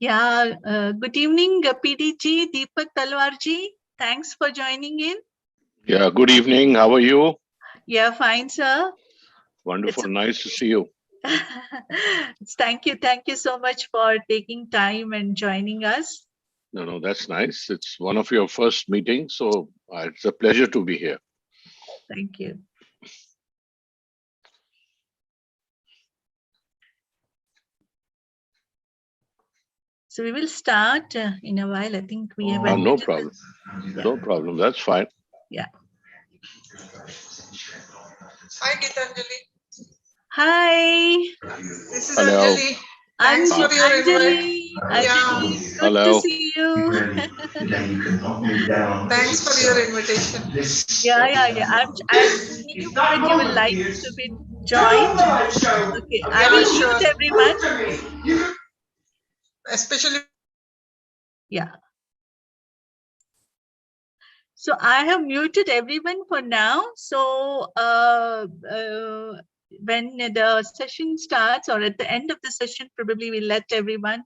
Yeah, good evening, PDG, Deepak Talwarji. Thanks for joining in. Yeah, good evening. How are you? Yeah, fine, sir. Wonderful. Nice to see you. Thank you so much for taking time and joining us. No, that's nice. It's one of your first meetings, so it's a pleasure to be here. Thank you. So we will start in a while. I think we have no problem. Yeah. No problem. That's fine. Yeah. Hi, Gitanjali. Hi. This is Anjali. Thanks for your Anjali. Anjali. Good to see you. Thanks for your invitation. Yeah. I'm asking you whether you would like to be joined. Okay, I will mute everyone. Especially. Yeah. So I have muted everyone for now. So when the session starts or at the end of the session, probably we'll let everyone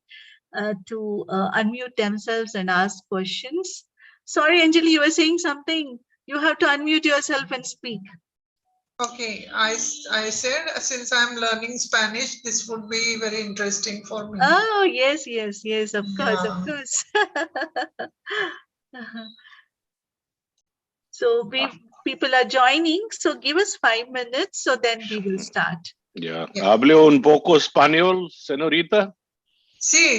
to unmute themselves and ask questions. Sorry, Anjali, you were saying something. You have to unmute yourself and speak. Okay, I said since I'm learning Spanish, this would be very interesting for me. Oh, yes, of course. So people are joining. So give us 5 minutes, so then we will start. Yeah. ¿Hablo un poco español, señorita? Sí.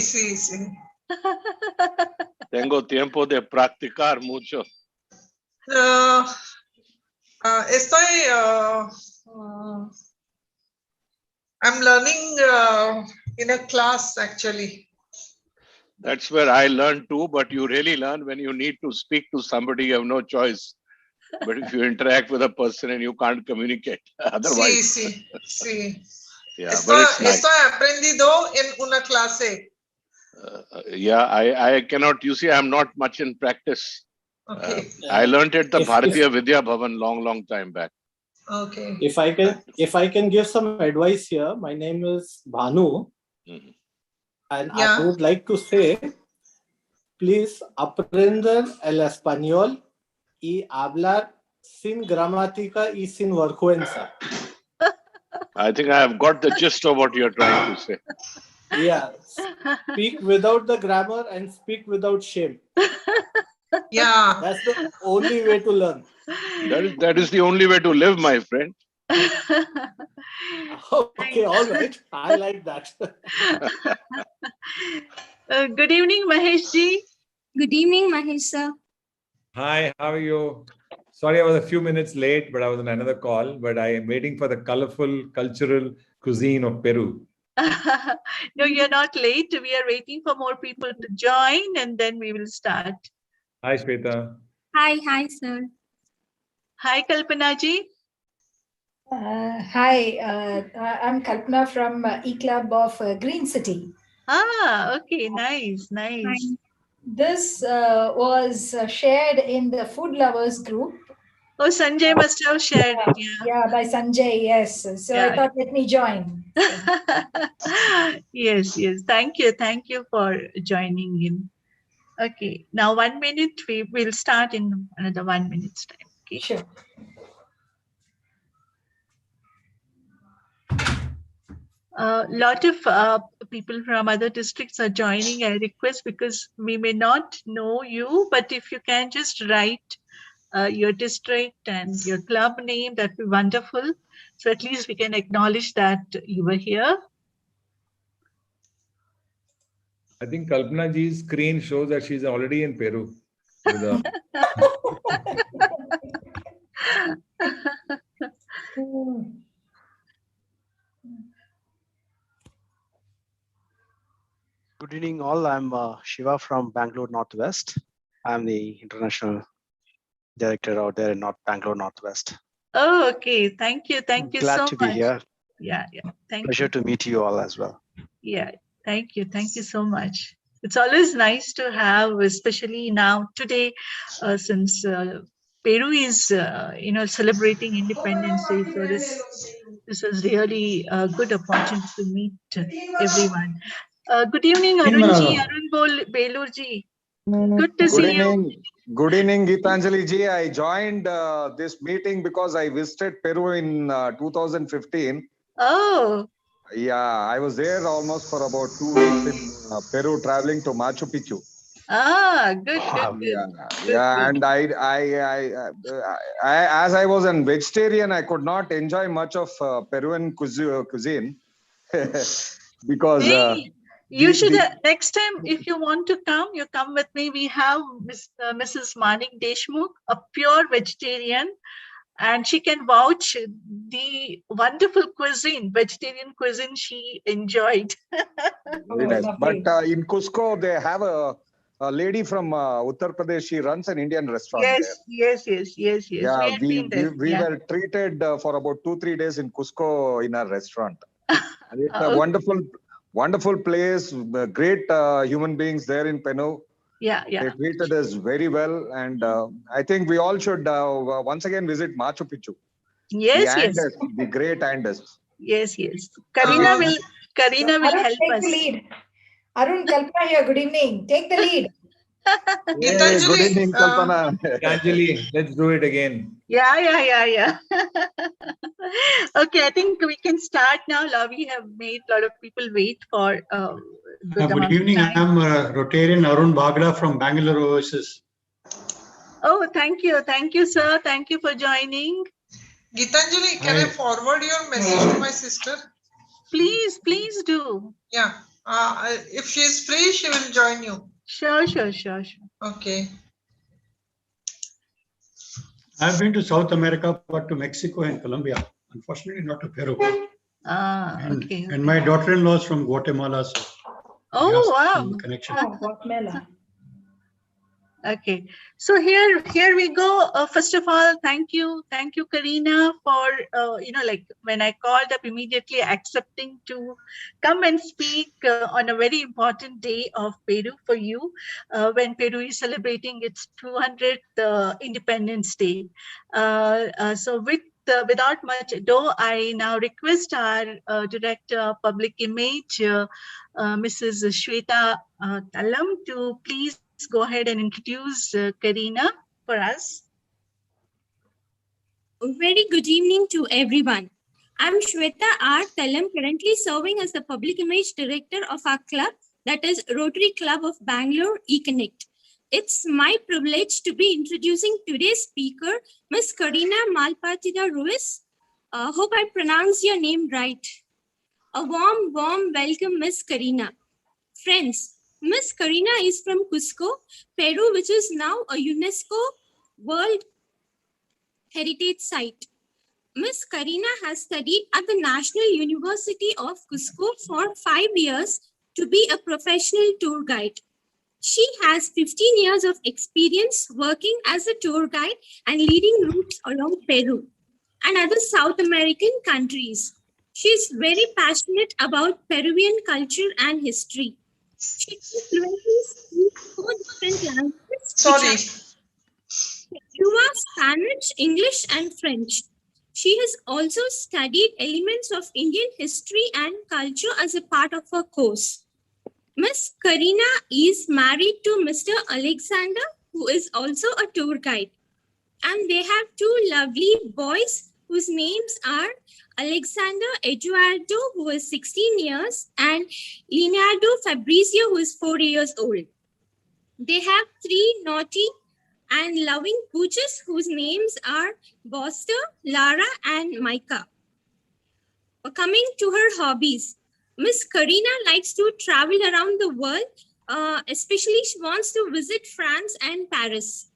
Tengo tiempo de practicar mucho. I'm learning in a class actually. That's where I learn too, but you really learn when you need to speak to somebody, you have no choice. But if you interact with a person and you can't communicate, otherwise. Sí. Yeah, but it's nice. Estoy aprendido en una clase. Yeah, I cannot, you see, I'm not much in practice. Okay. I learned at the Bharatiya Vidya Bhavan long time back. Okay. If I can give some advice here, my name is Bhanu, and I would like to say, please aprender el español y hablar sin gramática y sin vergüenza. I think I have got the gist of what you're trying to say. Yeah, speak without the grammar and speak without shame. Yeah, that's the only way to learn. That is the only way to live, my friend. Okay, all right. I like that. Good evening, Mahesh ji. Good evening, Mahesh sir. Hi, how are you? Sorry, I was a few minutes late, but I was on another call. But I am waiting for the colorful cultural cuisine of Peru. No, you're not late. We are waiting for more people to join, and then we will start. Hi, Shweta. Hi, sir. Hi, Kalpana ji. Hi, I'm Kalpana from E-Club of Green City. Okay, nice. Hi. This was shared in the Food Lovers group. Oh, Sanjay must have shared it. Yeah, by Sanjay, yes. So I thought, let me join. Yes. Thank you for joining in. Okay, now 1 minute. We will start in another 1 minute's time. Okay. Sure. A lot of people from other districts are joining. I request, because we may not know you, but if you can just write your district and your club name, that'd be wonderful. So at least we can acknowledge that you were here. I think Kalpana ji's screen shows that she's already in Peru. Good evening, all. I'm Shiva from Bangalore Northwest. I'm the international director out there in Bangalore Northwest. Oh, okay. Thank you. Thank you so much. Glad to be here. Yeah. Pleasure to meet you all as well. Yeah. Thank you. Thank you so much. It's always nice to have, especially now today, since Peru is, celebrating Independence Day. So this is really a good opportunity to meet everyone. Good evening, Arunji, Arun Belurji. Good to see you. Good evening, Geetanjali ji. I joined this meeting because I visited Peru in 2015. Oh. Yeah, I was there almost for about 2 weeks in Peru, traveling to Machu Picchu. Ah, good. Yeah, and I, as I was a vegetarian, I could not enjoy much of Peruvian cuisine because. Hey, you should next time if you want to come, you come with me. We have Mrs. Manik Deshmukh, a pure vegetarian, and she can vouch the wonderful vegetarian cuisine she enjoyed. Very nice. But in Cusco, they have a lady from Uttar Pradesh. She runs an Indian restaurant Yes. Yeah, we were treated for about 2-3 days in Cusco in our restaurant. And it's a wonderful place. Great human beings there in Peru. Yeah. They treated us very well, and I think we all should once again visit Machu Picchu. Yes. The great Andes. Yes. Karina will help us. Lead. Arun, Kalpana here. Good evening. Take the lead. Hey, good evening, Kalpana. Anjali, let's do it again. Yeah. Okay, I think we can start now. We have made a lot of people wait for good evening. I'm Rotarian Arun Bagda from Bangalore Oasis. Oh, thank you, sir. Thank you for joining. Gitanjali, can I forward your message to my sister? Please do. Yeah. If she is free, she will join you. Sure. Okay. I've been to South America, but to Mexico and Colombia. Unfortunately, not to Peru. Okay. And my daughter-in-law is from Guatemala. So wow. Connection. Guatemala. Okay, so here we go. First of all, thank you, Karina, for when I called up, immediately accepting to come and speak on a very important day of Peru for you, when Peru is celebrating its 200th Independence Day. So without much ado, I now request our Director of Public Image, Mrs. Shweta Talam, to please go ahead and introduce Karina for us. Very good evening to everyone. I'm Shweta R. Talam, currently serving as the Public Image Director of our club, that is Rotary Club of Bangalore, eConnect. It's my privilege to be introducing today's speaker, Ms.Karina Malpartida Ruiz. Hope I pronounce your name right. A warm welcome, Ms. Karina. Friends, Ms. Karina is from Cusco, Peru, which is now a UNESCO World Heritage Site. Ms. Karina has studied at the National University of Cusco for 5 years to be a professional tour guide. She has 15 years of experience working as a tour guide and leading routes along Peru and other South American countries. She is very passionate about Peruvian culture and history. She fluently speaks 4 different languages. Sorry. Quechua, Spanish, English, and French. She has also studied elements of Indian history and culture as a part of her course. Ms. Karina is married to Mr. Alexander, who is also a tour guide. And they have 2 lovely boys whose names are Alexander Eduardo, who is 16 years, and Leonardo Fabrizio, who is 4 years old. They have 3 naughty and loving pooches whose names are Boster, Lara, and Micah. Coming to her hobbies, Ms. Karina likes to travel around the world, especially she wants to visit France and Paris,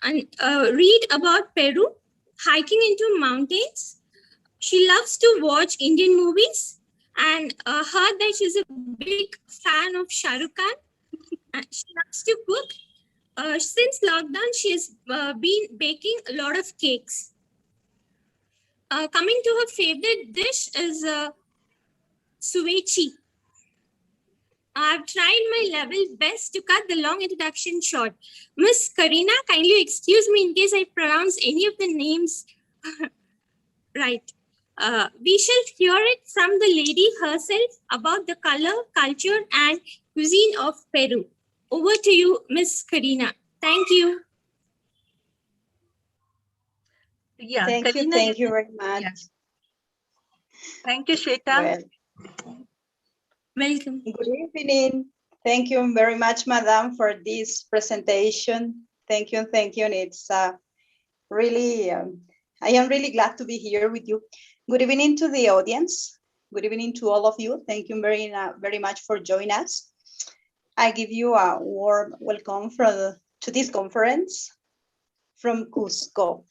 and read about Peru, hiking into mountains. She loves to watch Indian movies and heard that she's a big fan of Shah Rukh Khan. She loves to cook. Since lockdown, she has been baking a lot of cakes. Coming to her favorite dish is Ceviche. I've tried my level best to cut the long introduction short. Miss Karina, kindly excuse me in case I pronounce any of the names right. We shall hear it from the lady herself about the color, culture, and cuisine of Peru. Over to you, Ms. Karina. Thank you. Yeah, thank Karina, you very much. Yeah. Thank you, Shweta. Well, welcome. Good evening. Thank you very much, Madam, for this presentation. Thank you, thank you. And it's really, I am really glad to be here with you. Good evening to the audience. Good evening to all of you. Thank you very much for joining us. I give you a warm welcome to this conference from Cusco,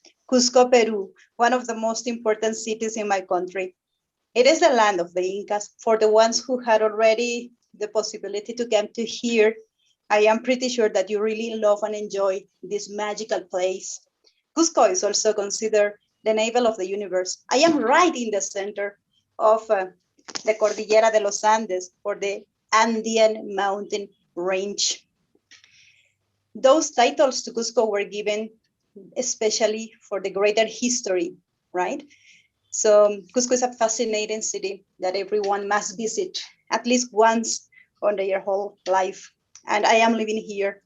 Peru, one of the most important cities in my country. It is the land of the Incas. For the ones who had already the possibility to come to here, I am pretty sure that you really love and enjoy this magical place. Cusco is also considered the navel of the universe. I am right in the center of the Cordillera de los Andes, or the Andean mountain range. Those titles to Cusco were given especially for the greater history, right? So Cusco is a fascinating city that everyone must visit at least once on their whole life. And I am living here,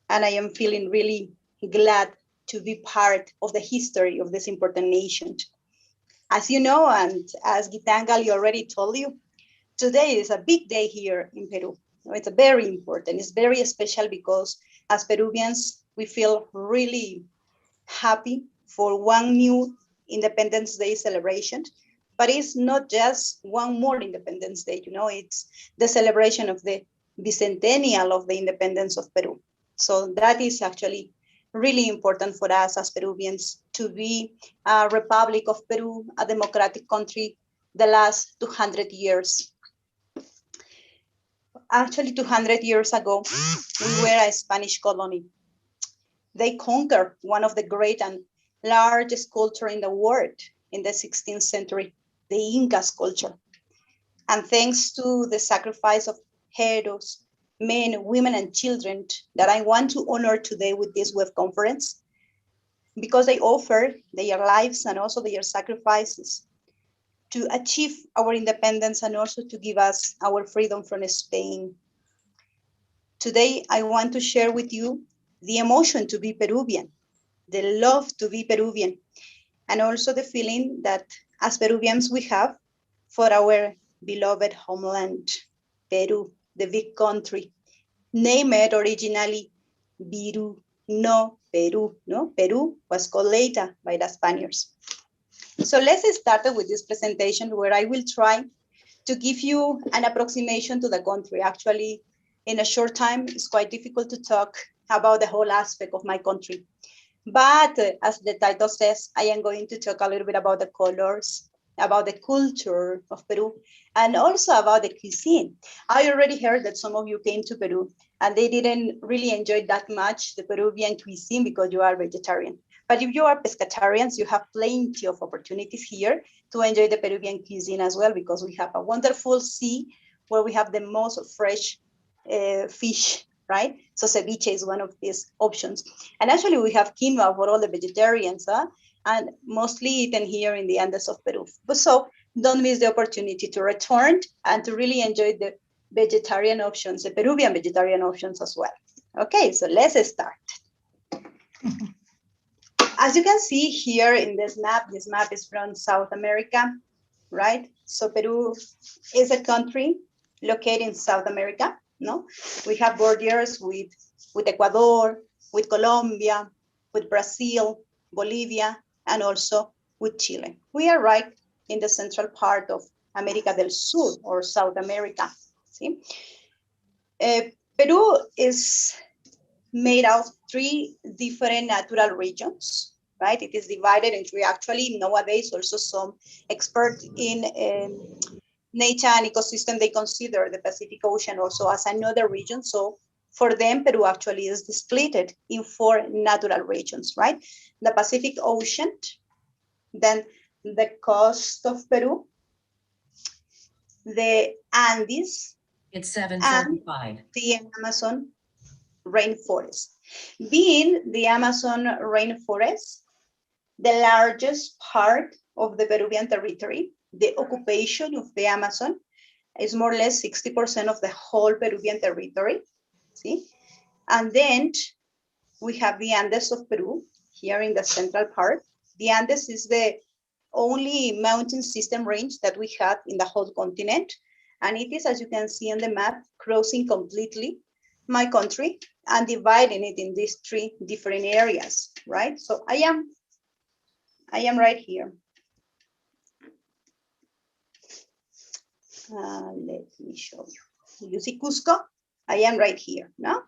and I am feeling really glad to be part of the history of this important nation. As you know, and as Gitangali already told you, today is a big day here in Peru. It's very important. It's very special because as Peruvians, we feel really happy for one new Independence Day celebration, but it's not just one more Independence Day, it's the celebration of the Bicentennial of the Independence of Peru. So that is actually really important for us as Peruvians to be a Republic of Peru, a democratic country, the last 200 years. Actually, 200 years ago, we were a Spanish colony. They conquered one of the great and largest culture in the world in the 16th century, the Incas culture. And thanks to the sacrifice of heroes, men, women, and children that I want to honor today with this web conference, because they offer their lives and also their sacrifices to achieve our independence and also to give us our freedom from Spain. Today, I want to share with you the emotion to be Peruvian, the love to be Peruvian, and also the feeling that as Peruvians we have for our beloved homeland, Peru, the big country, named originally Viru, no Peru, no? Peru was called later by the Spaniards. So let's start with this presentation where I will try to give you an approximation to the country. Actually, in a short time, it's quite difficult to talk about the whole aspect of my country. But as the title says, I am going to talk a little bit about the colors, about the culture of Peru, and also about the cuisine. I already heard that some of you came to Peru and they didn't really enjoy that much the Peruvian cuisine because you are vegetarian. But if you are pescatarians, you have plenty of opportunities here to enjoy the Peruvian cuisine as well, because we have a wonderful sea where we have the most fresh fish, right? So ceviche is one of these options. And actually we have quinoa for all the vegetarians, and mostly eaten here in the Andes of Peru. But so don't miss the opportunity to return and to really enjoy the vegetarian options, the Peruvian vegetarian options as well. Okay, so let's start. As you can see here in this map is from South America, right? So Peru is a country located in South America. No, we have borders with Ecuador, with Colombia, with Brazil, Bolivia, and also with Chile. We are right in the central part of America del Sur, or South America. See? Peru is made of 3 different natural regions, right? It is divided into 3. Actually, nowadays, also some experts in nature and ecosystem, they consider the Pacific Ocean also as another region. So for them, Peru actually is split in 4 natural regions, right? The Pacific Ocean, then the coast of Peru, the Andes, it's 7:45, and the Amazon rainforest. Being the Amazon rainforest, the largest part of the Peruvian territory. The occupation of the Amazon is more or less 60% of the whole Peruvian territory. See? And then we have the Andes of Peru here in the central part. The Andes is the only mountain system range that we have in the whole continent. And it is, as you can see on the map, crossing completely my country and dividing it in these three different areas, right? So I am right here. Let me show you. You see Cusco? I am right here, no?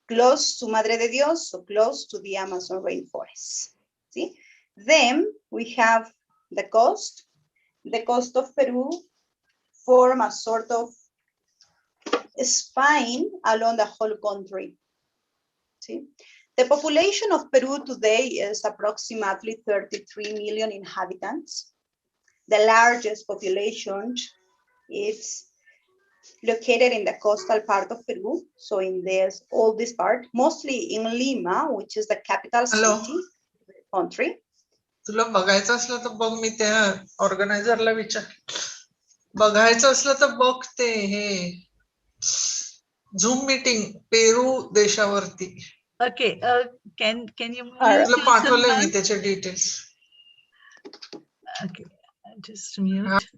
Close to Madre de Dios, so close to the Amazon rainforest. See? Then we have the coast. The coast of Peru form a sort of spine along the whole country. See? The population of Peru today is approximately 33 million inhabitants. The largest population is located in the coastal part of Peru, so in all this part, mostly in Lima, which is the capital city of the country. तुला बघायचं असलं तर बघ, मी त्या ऑर्गनायझरला विचार. बघायचं असलं तर बघ ते हे झूम मीटिंग पेरू देशावरती. Okay, can you तुला पाठवलंय मी त्याचे details. Okay, just mute.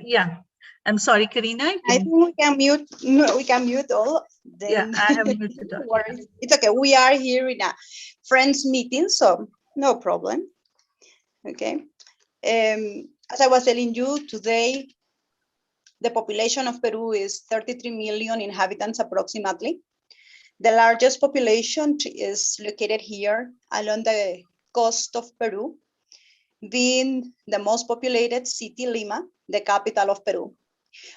Yeah, I'm sorry, Karina. I think we can mute. No, we can mute all. Then yeah, I have muted all. It's okay. We are here in a friends meeting, so no problem. Okay. As I was telling you, today the population of Peru is 33 million inhabitants approximately. The largest population is located here along the coast of Peru, being the most populated city, Lima, the capital of Peru,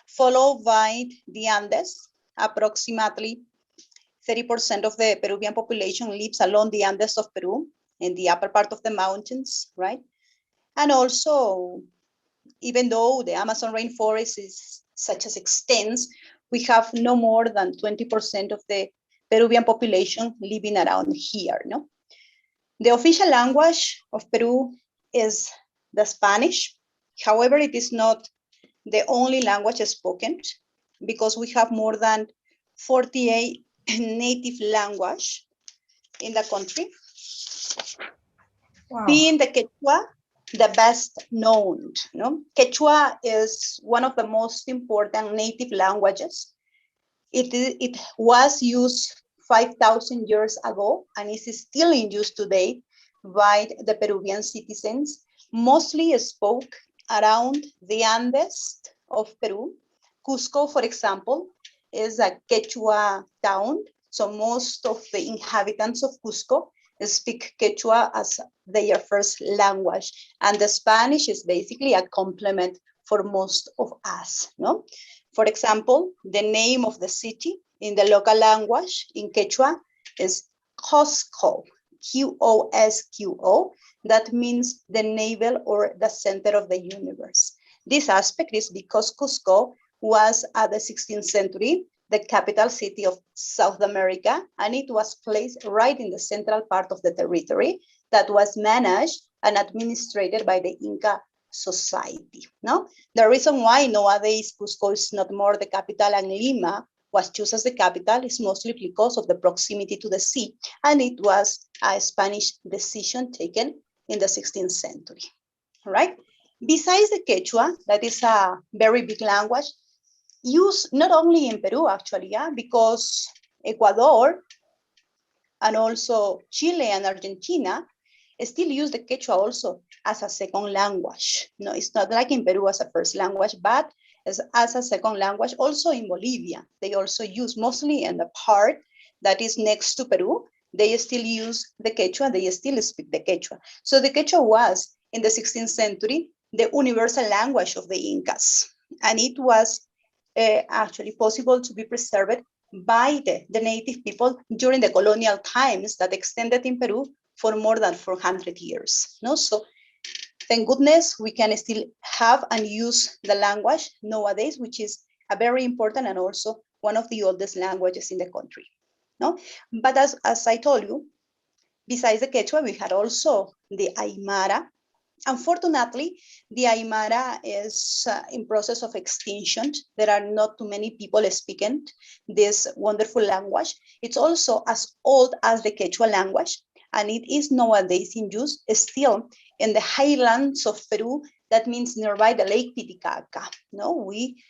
followed by the Andes. Approximately 30% of the Peruvian population lives along the Andes of Peru, in the upper part of the mountains, right? And also, even though the Amazon rainforest is such as extensive, we have no more than 20% of the Peruvian population living around here, no? The official language of Peru is the Spanish. However, it is not the only language spoken, because we have more than 48 native languages in the country. Wow. Being the Quechua the best known, no? Quechua is one of the most important native languages. It was used 5,000 years ago and is still in use today by the Peruvian citizens, mostly spoke around the Andes of Peru. Cusco, for example, is a Quechua town, so most of the inhabitants of Cusco speak Quechua as their first language, and the Spanish is basically a complement for most of us, no? For example, the name of the city in the local language in Quechua is Cusco, Q-O-S-Q-O. That means the navel or the center of the universe. This aspect is because Cusco was at the 16th century the capital city of South America, and it was placed right in the central part of the territory that was managed and administered by the Inca society. No? The reason why nowadays Cusco is not more the capital and Lima was chosen as the capital is mostly because of the proximity to the sea, and it was a Spanish decision taken in the 16th century. All right? Besides the Quechua, that is a very big language, used not only in Peru, actually, yeah, because Ecuador and also Chile and Argentina still use the Quechua also as a second language. No, it's not like in Peru as a first language, but as a second language. Also in Bolivia, they also use, mostly in the part that is next to Peru, they still use the Quechua, they still speak the Quechua. So the Quechua was, in the 16th century, the universal language of the Incas. And it was actually possible to be preserved by the native people during the colonial times that extended in Peru for more than 400 years. No? So thank goodness we can still have and use the language nowadays, which is a very important and also one of the oldest languages in the country. No? But as I told you, Besides the Quechua, we had also the Aymara. Unfortunately, the Aymara is in process of extinction. There are not too many people speaking this wonderful language. It's also as old as the Quechua language, and it is nowadays in use still in the highlands of Peru. That means nearby the Lake Titicaca. No, we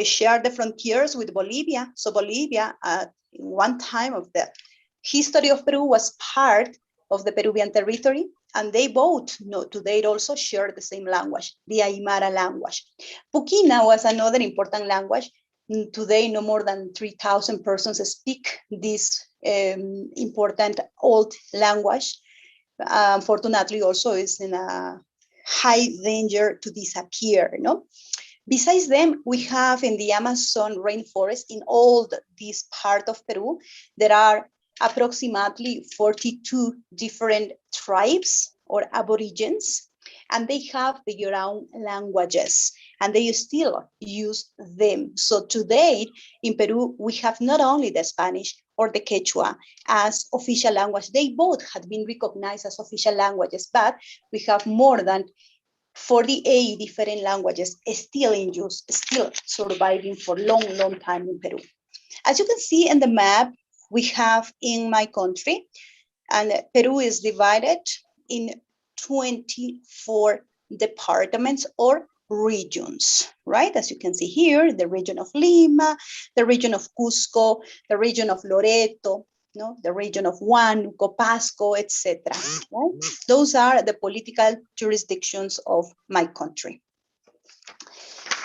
share the frontiers with Bolivia. So Bolivia, in one time of the history of Peru, was part of the Peruvian territory, and they both, today also share the same language, the Aymara language. Puquina was another important language. Today, no more than 3,000 persons speak this important old language. Unfortunately, also is in a high danger to disappear. Besides them, we have in the Amazon rainforest, in all this part of Peru, there are approximately 42 different tribes or aborigines, and they have their own languages, and they still use them. So today in Peru, we have not only the Spanish or the Quechua as official language. They both had been recognized as official languages, but we have more than 48 different languages still in use, still surviving for a long, long time in Peru. As you can see in the map, we have in my country, and Peru is divided in 24 departments or regions, right? As you can see here, the region of Lima, the region of Cusco, the region of Loreto, the region of Huánuco, Pasco, etc. Right? Those are the political jurisdictions of my country.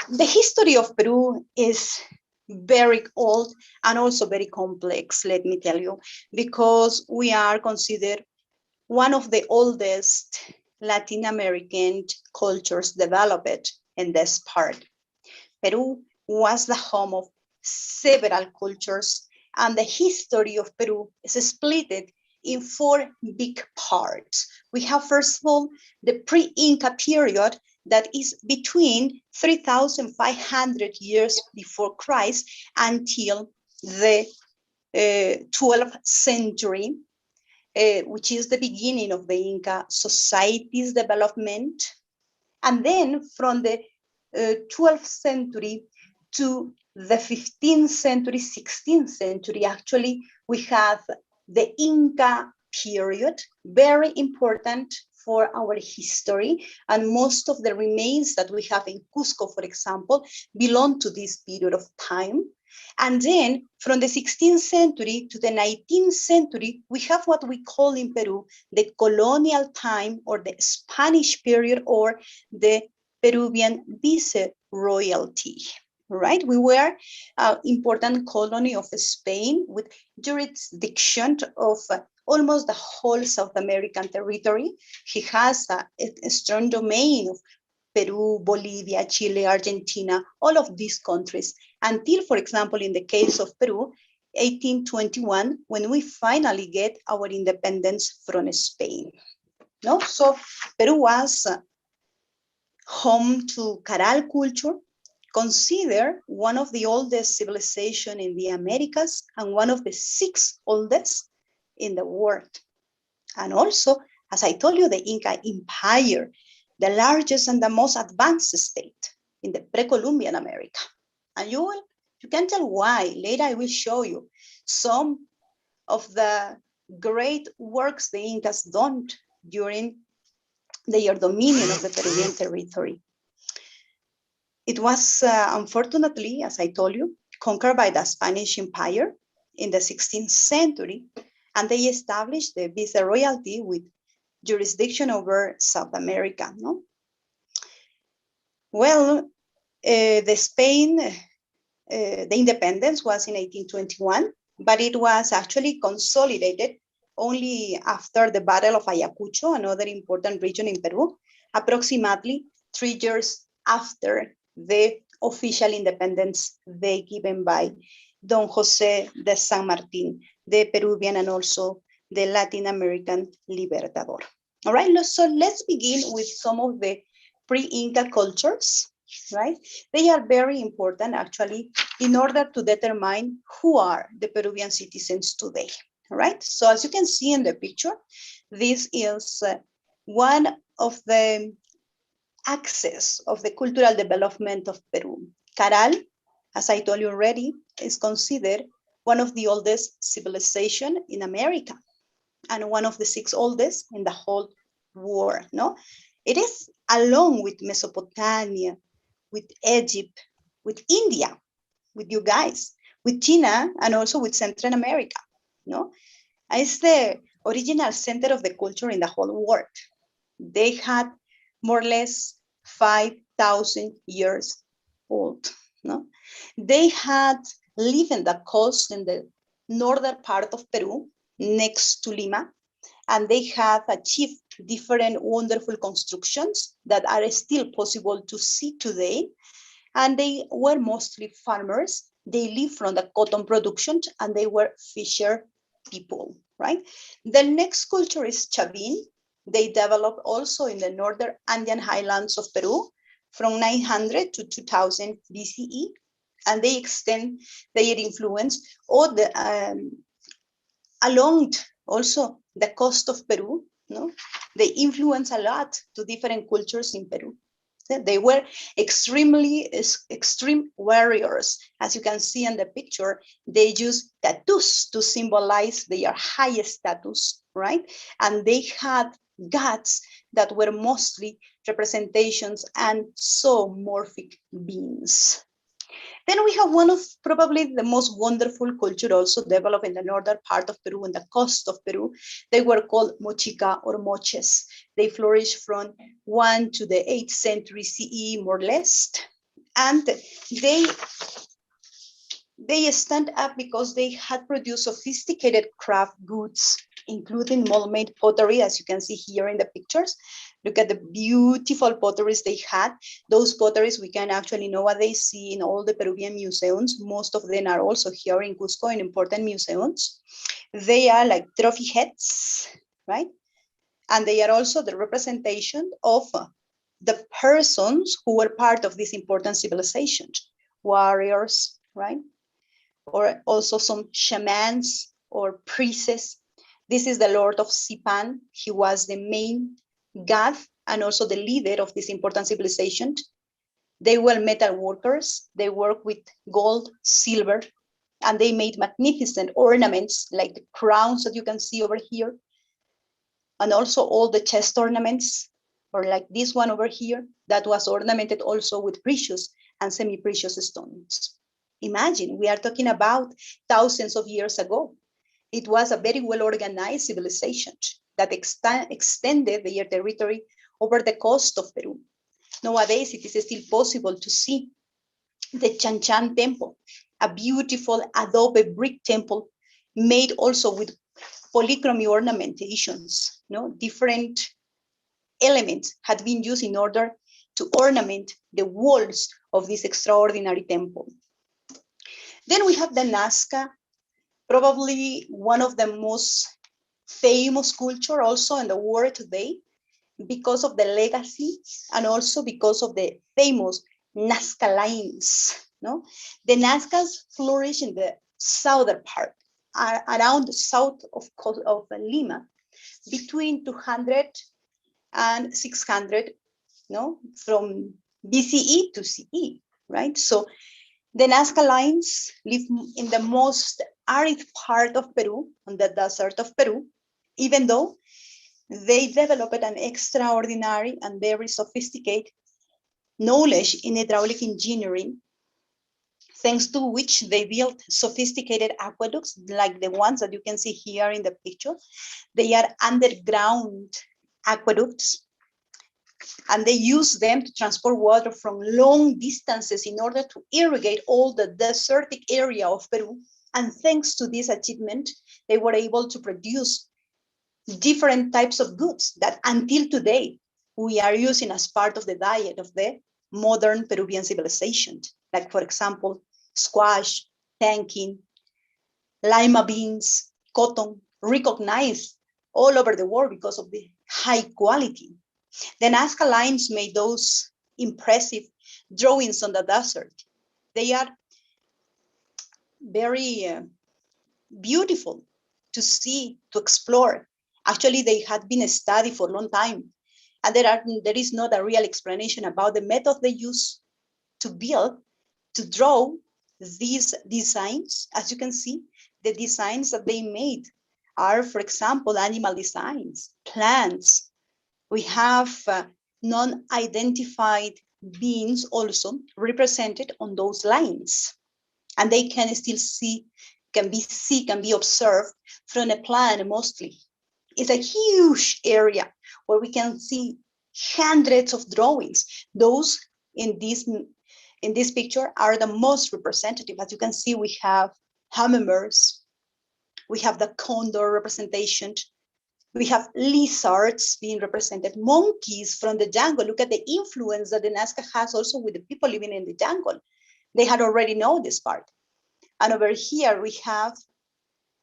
The history of Peru is very old and also very complex, let me tell you, because we are considered one of the oldest Latin American cultures developed in this part. Peru was the home of several cultures, and the history of Peru is split in 4 big parts. We have, first of all, the pre-Inca period that is between 3,500 years before Christ until the 12th century, which is the beginning of the Inca society's development. And then from the 12th century to the 15th century, 16th century, actually, we have the Inca period, very important for our history. And most of the remains that we have in Cusco, for example, belong to this period of time. And then from the 16th century to the 19th century, we have what we call in Peru the colonial time, or the Spanish period, or the Peruvian viceroyalty. Right? We were an important colony of Spain with jurisdiction of almost the whole South American territory. He has a strong domain of Peru, Bolivia, Chile, Argentina, all of these countries, until, for example, in the case of Peru, 1821, when we finally get our independence from Spain. No? So Peru was home to Caral culture, considered one of the oldest civilizations in the Americas and one of the 6 oldest in the world. And also, as I told you, the Inca Empire, the largest and the most advanced state in the pre-Columbian America. And you can tell why. Later I will show you some of the great works the Incas done during their dominion of the Peruvian territory. It was, unfortunately, as I told you, conquered by the Spanish Empire in the 16th century, and they established the viceroyalty with jurisdiction over South America. No? Well, the independence was in 1821, but it was actually consolidated only after the Battle of Ayacucho, another important region in Peru, approximately 3 years after the official independence they given by Don Jose de San Martin, the Peruvian and also the Latin American libertador. All right, so let's begin with some of the pre-Inca cultures, right? They are very important actually in order to determine who are the Peruvian citizens today. All right. So as you can see in the picture, this is one of the axes of the cultural development of Peru. Caral, as I told you already, is considered one of the oldest civilizations in America and one of the 6 oldest in the whole world. No, it is along with Mesopotamia, with Egypt, with India, with you guys, with China, and also with Central America. No, it's the original center of the culture in the whole world. They had more or less 5,000 years old. No, they had lived in the coast in the northern part of Peru, next to Lima, and they have achieved different wonderful constructions that are still possible to see today. And they were mostly farmers. They lived from the cotton production, and they were fisher people, right? The next culture is Chabin. They developed also in the northern Andean highlands of Peru from 900 to 2000 BCE, and they extend their influence all the, along also the coast of Peru. No, they influence a lot to different cultures in Peru. They were extreme warriors. As you can see in the picture, they use tattoos to symbolize their high status, right? And they had gods that were mostly representations and zoomorphic beings. Then we have one of probably the most wonderful culture also developed in the northern part of Peru, in the coast of Peru. They were called Mochica or Moches. They flourished from 1 to the 8th century CE, more or less. And they stand up because they had produced sophisticated craft goods, including mold-made pottery, as you can see here in the pictures. Look at the beautiful potteries they had. Those potteries we can actually nowadays see in all the Peruvian museums. Most of them are also here in Cusco in important museums. They are like trophy heads, right? And they are also the representation of the persons who were part of this important civilization, warriors, right? Or also some shamans or priests. This is the Lord of Sipan. He was the main god and also the leader of this important civilization. They were metal workers. They worked with gold, silver, and they made magnificent ornaments like the crowns that you can see over here. And also all the chest ornaments, or like this one over here, that was ornamented also with precious and semi-precious stones. Imagine, we are talking about thousands of years ago. It was a very well-organized civilization that extended their territory over the coast of Peru. Nowadays, it is still possible to see the Chan Chan temple, a beautiful adobe brick temple made also with polychromy ornamentations. Different elements had been used in order to ornament the walls of this extraordinary temple. Then we have the Nazca, probably one of the most famous culture also in the world today because of the legacy and also because of the famous Nazca Lines. The Nazcas flourish in the southern part, around the south of Lima, between 200 and 600, from BCE to CE, right? So the Nazca Lines live in the most arid part of Peru, on the desert of Peru, even though they developed an extraordinary and very sophisticated knowledge in hydraulic engineering, thanks to which they built sophisticated aqueducts like the ones that you can see here in the picture. They are underground aqueducts, and they use them to transport water from long distances in order to irrigate all the desertic area of Peru. And thanks to this achievement, they were able to produce different types of goods that until today we are using as part of the diet of the modern Peruvian civilization. Like, for example, squash, pumpkin, lima beans, cotton, recognized all over the world because of the high quality. The Nazca Lines made those impressive drawings on the desert. They are very beautiful. to see, to explore. Actually, they had been studied for a long time. And there is not a real explanation about the method they use to build, to draw these designs. As you can see, the designs that they made are, for example, animal designs, plants. We have non-identified beings also represented on those lines. And they can still can be observed from a plan mostly. It's a huge area where we can see hundreds of drawings. Those in this picture are the most representative. As you can see, we have hummingbirds, we have the condor representation, we have lizards being represented, monkeys from the jungle. Look at the influence that the Nazca has also with the people living in the jungle. They had already known this part. And over here we have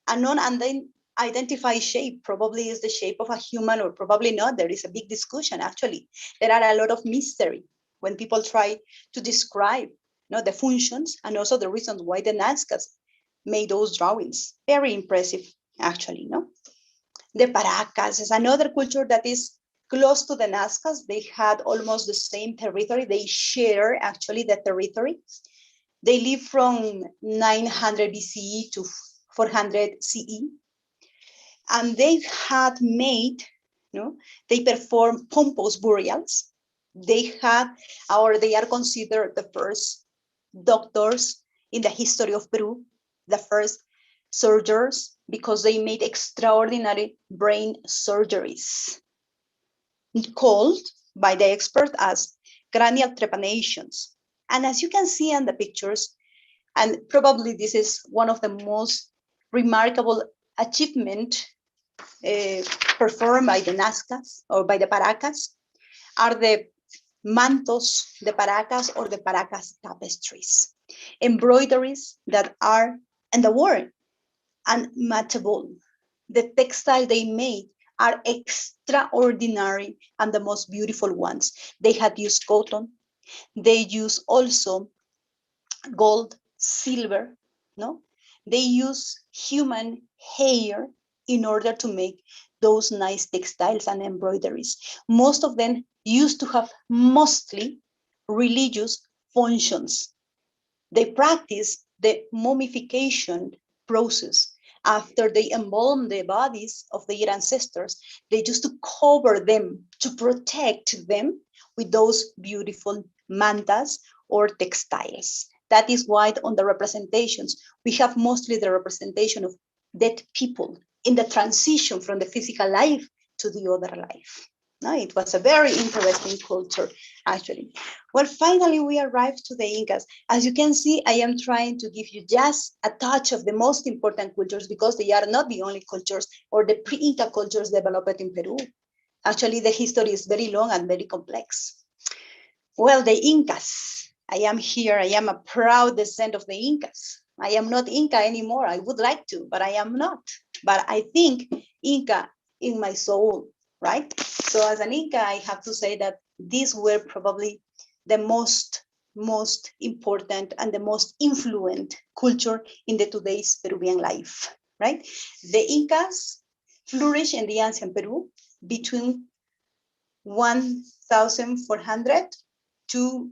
a non-identified shape. Probably is the shape of a human, or probably not. There is a big discussion, actually. There are a lot of mystery when people try to describe the functions and also the reasons why the Nazcas made those drawings. Very impressive, actually. The Paracas is another culture that is close to the Nazcas. They had almost the same territory. They share, actually, the territory. They live from 900 BCE to 400 CE. And they had made, they performed pompous burials. They are considered the first doctors in the history of Peru, the first surgeons, because they made extraordinary brain surgeries, called by the expert as cranial trepanations. And as you can see in the pictures, and probably this is one of the most remarkable achievement performed by the Nazcas or by the Paracas, are the mantos de Paracas or the Paracas tapestries, embroideries that are in the world unmatchable. The textile they made are extraordinary and the most beautiful ones. They had used cotton. They use also gold, silver, They use human hair in order to make those nice textiles and embroideries. Most of them used to have mostly religious functions. They practice the mummification process. After they embalm the bodies of their ancestors, they used to cover them, to protect them with those beautiful mantas or textiles. That is why on the representations, we have mostly the representation of dead people in the transition from the physical life to the other life. It was a very interesting culture, actually. Well, finally, we arrived to the Incas. As you can see, I am trying to give you just a touch of the most important cultures, because they are not the only cultures or the pre-Inca cultures developed in Peru. Actually, the history is very long and very complex. Well, the Incas. I am here. I am a proud descendant of the Incas. I am not Inca anymore. I would like to, but I am not. But I think Inca in my soul, right? So as an Inca, I have to say that these were probably the most important and the most influent culture in the today's Peruvian life, right? The Incas flourished in the ancient Peru between 1,400 to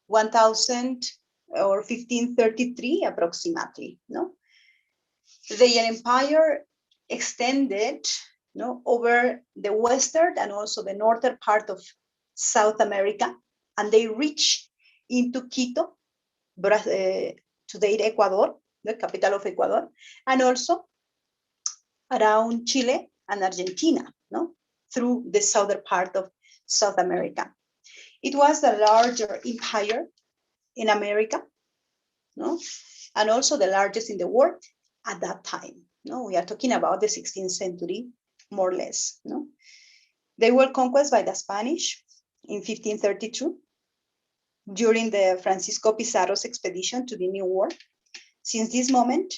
1,000 or 1533 approximately. Their empire extended over the western and also the northern part of South America, and they reached into Quito, today Ecuador, the capital of Ecuador, and also around Chile and Argentina, through the southern part of South America. It was the larger empire in America, and also the largest in the world at that time. We are talking about the 16th century, more or less. They were conquered by the Spanish in 1532 during the Francisco Pizarro's expedition to the New World. Since this moment,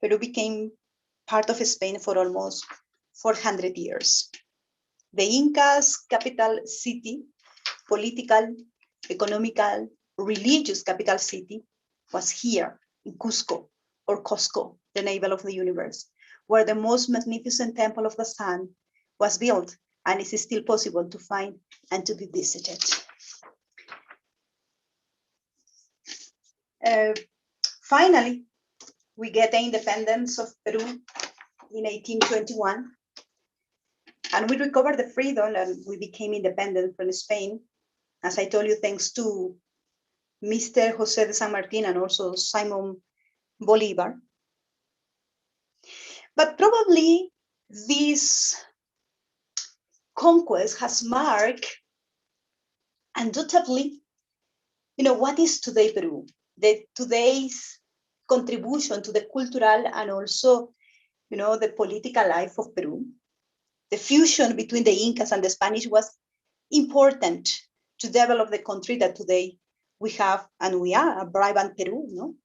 Peru became part of Spain for almost 400 years. The Incas' capital city, political, economical, religious capital city, was here in Cusco, or Cusco, the navel of the universe, where the most magnificent temple of the sun was built, and it is still possible to find and to be visited. Finally, we get the independence of Peru in 1821, and we recovered the freedom and we became independent from Spain, as I told you, thanks to Mr. Jose de San Martin and also Simon Bolivar. But probably this conquest has marked undoubtedly, what is today Peru, today's contribution to the cultural and also, the political life of Peru. The fusion between the Incas and the Spanish was important to develop the country that today we have, and we are a vibrant Peru.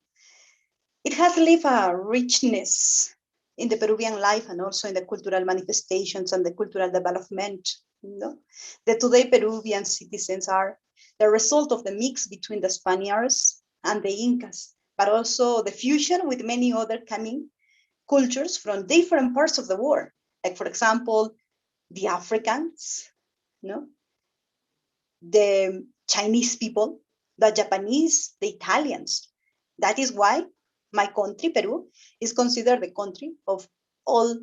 It has lived a richness in the Peruvian life and also in the cultural manifestations and the cultural development. The today Peruvian citizens are the result of the mix between the Spaniards and the Incas, but also the fusion with many other coming cultures from different parts of the world. Like, for example, the Africans, the Chinese people, the Japanese, the Italians. That is why my country, Peru, is considered the country of all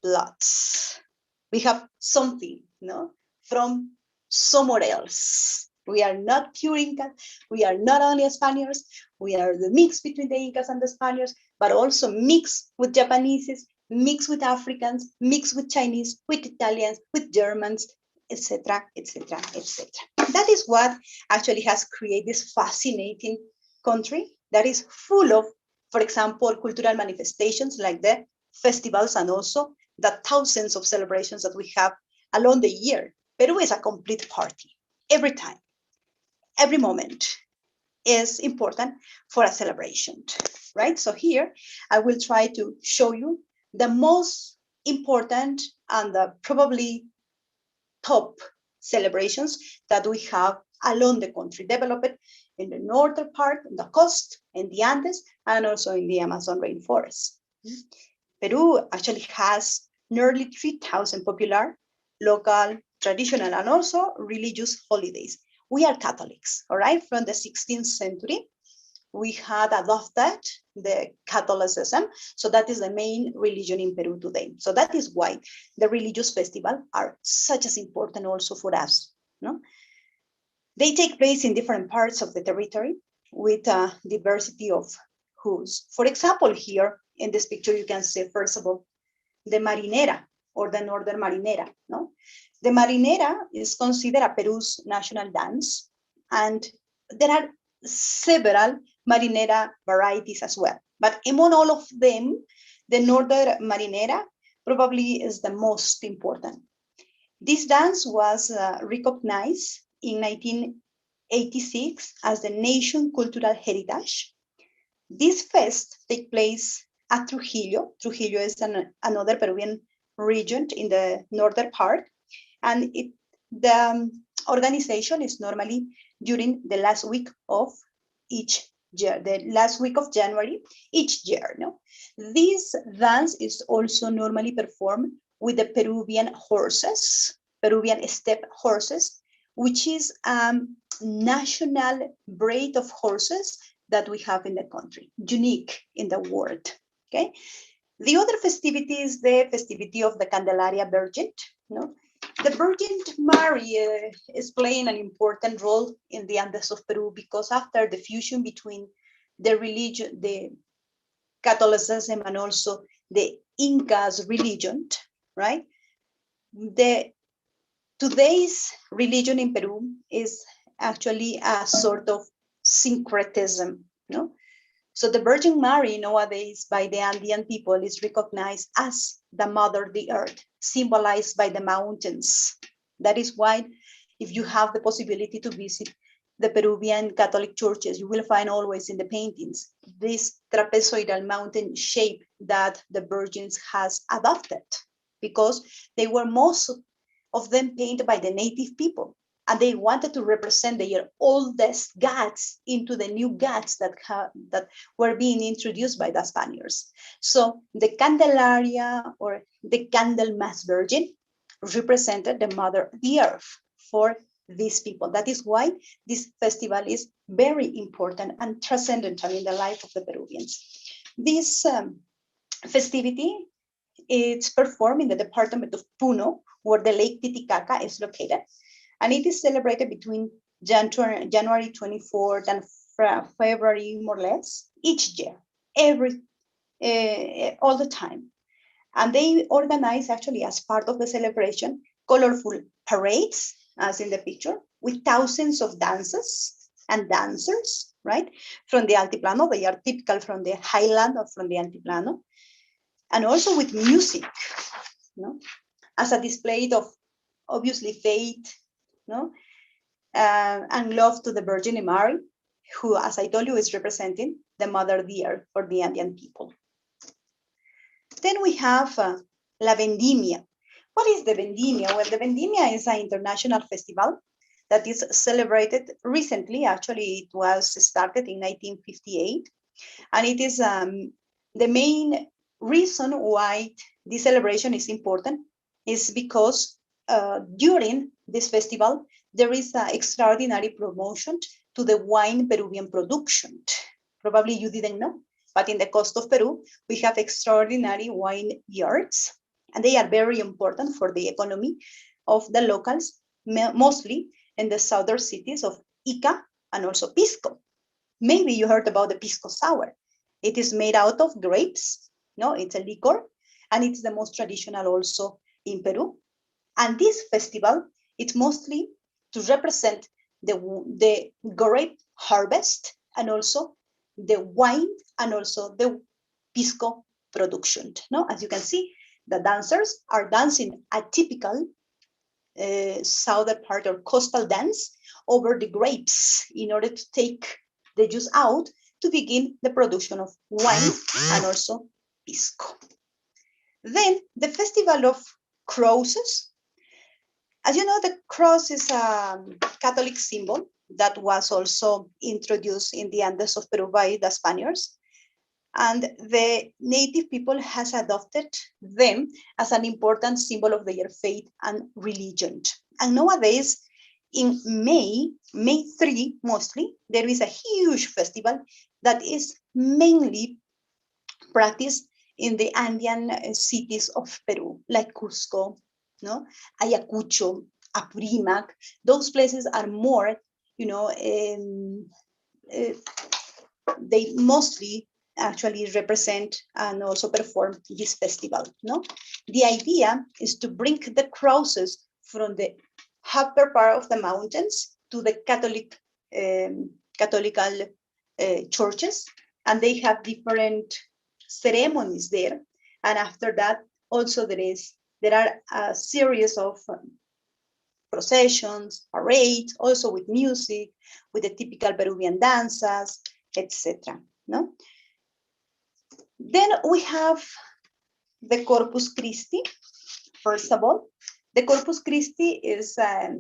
bloods. We have something, from somewhere else. We are not pure Incas. We are not only Spaniards. We are the mix between the Incas and the Spaniards, but also mixed with Japanese, mixed with Africans, mixed with Chinese, with Italians, with Germans, etc., etc., etc. That is what actually has created this fascinating country that is full of, for example, cultural manifestations like the festivals and also the thousands of celebrations that we have along the year. Peru is a complete party. Every time, every moment is important for a celebration, right? So here, I will try to show you the most important and probably top celebrations that we have along the country, developed in the northern part, in the coast, in the Andes, and also in the Amazon rainforest. Peru actually has nearly 3,000 popular, local, traditional, and also religious holidays. We are Catholics, all right? From the 16th century, we had adopted the Catholicism. So that is the main religion in Peru today. So that is why the religious festivals are such as important also for us. They take place in different parts of the territory with a diversity of hues. For example, here in this picture, you can see, first of all, the Marinera or the Northern Marinera. The Marinera is considered a Peru's national dance, and there are several Marinera varieties as well. But among all of them, the Northern Marinera probably is the most important. This dance was recognized in 1986 as the Nation Cultural Heritage. This fest takes place at Trujillo. Trujillo is another Peruvian region in the northern part, and the organization is normally during the last week of each year, the last week of January each year. This dance is also normally performed with the Peruvian horses, Peruvian steppe horses, which is a national breed of horses that we have in the country, unique in the world. Okay. The other festivity is the festivity of the Candelaria Virgin. The Virgin Mary is playing an important role in the Andes of Peru, because after the fusion between the religion, the Catholicism, and also the Incas religion, right? Today's religion in Peru is actually a sort of syncretism, So the Virgin Mary nowadays by the Andean people is recognized as the mother, the earth, symbolized by the mountains. That is why if you have the possibility to visit the Peruvian Catholic churches, you will find always in the paintings this trapezoidal mountain shape that the Virgins has adopted, because they were most of them painted by the native people. And they wanted to represent their oldest gods into the new gods that were being introduced by the Spaniards. So the Candelaria, or the Candlemas Virgin, represented the Mother, the Earth, for these people. That is why this festival is very important and transcendental in the life of the Peruvians. This festivity is performed in the department of Puno, where the Lake Titicaca is located. And it is celebrated between January 24th and February, more or less, each year, all the time. And they organize, actually, as part of the celebration, colorful parades, as in the picture, with thousands of dances and dancers, right? From the Altiplano, they are typical from the Highland or from the Altiplano. And also with music, as a display of, obviously, faith, and love to the Virgin Mary, who, as I told you, is representing the Mother the Earth for the Andean people. Then we have La Vendimia. What is the Vendimia? Well, the Vendimia is an international festival that is celebrated recently. Actually, it was started in 1958. And it is the main reason why this celebration is important is because during this festival, there is an extraordinary promotion to the wine Peruvian production. Probably you didn't know, but in the coast of Peru, we have extraordinary wine yards, and they are very important for the economy of the locals, mostly in the southern cities of Ica and also Pisco. Maybe you heard about the Pisco Sour. It is made out of grapes. It's a liquor, and it's the most traditional also in Peru. And this festival, it's mostly to represent the grape harvest and also the wine and also the pisco production. As you can see, the dancers are dancing a typical southern part or coastal dance over the grapes in order to take the juice out to begin the production of wine and also pisco. Then the Festival of Crosses. As you know, the cross is a Catholic symbol that was also introduced in the Andes of Peru by the Spaniards. And the native people has adopted them as an important symbol of their faith and religion. And nowadays, in May 3 mostly, there is a huge festival that is mainly practiced in the Andean cities of Peru, like Cusco, Ayacucho, Apurimac. Those places are more, they mostly actually represent and also perform this festival. The idea is to bring the crosses from the upper part of the mountains to the Catholic churches, and they have different ceremonies there. And after that, also there are a series of processions, parades, also with music, with the typical Peruvian dances, etc. Then we have the Corpus Christi. First of all, the Corpus Christi is a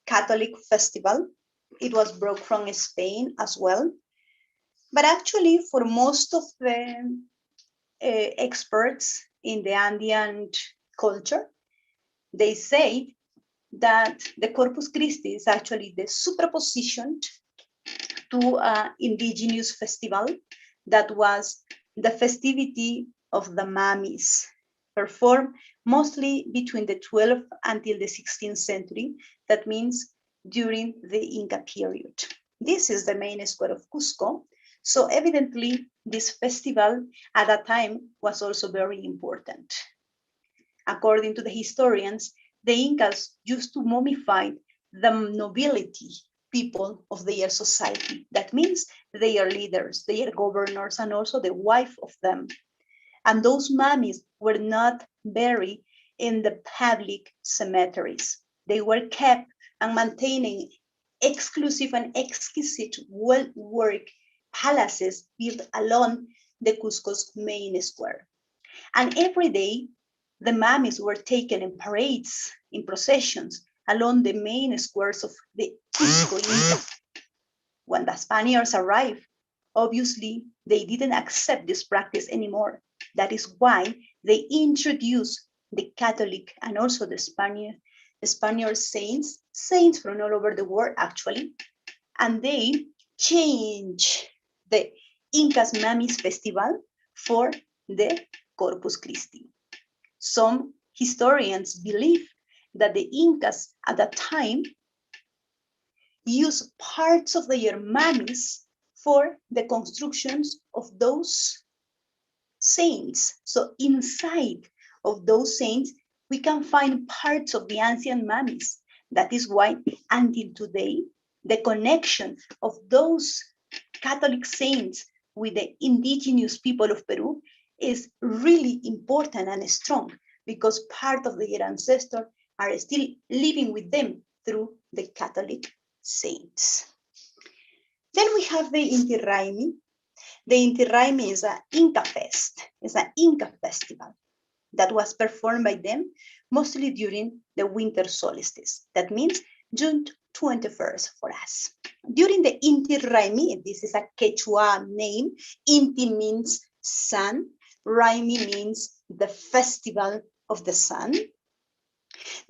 Catholic festival. It was brought from Spain as well. But actually, for most of the experts in the Andean culture, they say that the Corpus Christi is actually the superposition to an indigenous festival that was the festivity of the Mamis, performed mostly between the 12th until the 16th century. That means during the Inca period. This is the main square of Cusco. So evidently, this festival at that time was also very important. According to the historians, the Incas used to mummify the nobility people of their society. That means their leaders, their governors, and also the wife of them. And those mummies were not buried in the public cemeteries. They were kept and maintaining exclusive and exquisite well-work palaces built along the Cusco's main square. And every day, the mummies were taken in parades, in processions, along the main squares of the Cusco Inca. When the Spaniards arrived, obviously they didn't accept this practice anymore. That is why they introduced the Catholic and also the Spaniard saints from all over the world actually, and they changed the Incas Mamis festival for the Corpus Christi. Some historians believe that the Incas at that time used parts of their mummies for the constructions of those saints. So inside of those saints, we can find parts of the ancient mummies. That is why until today, the connection of those Catholic saints with the indigenous people of Peru is really important and strong, because part of their ancestors are still living with them through the Catholic saints. Then we have the Inti Raymi. The Inti Raymi is an Inca fest. It's an Inca festival that was performed by them mostly during the winter solstice. That means June 21st for us. During the Inti Raymi, this is a Quechua name. Inti means sun. Raymi means the festival of the sun.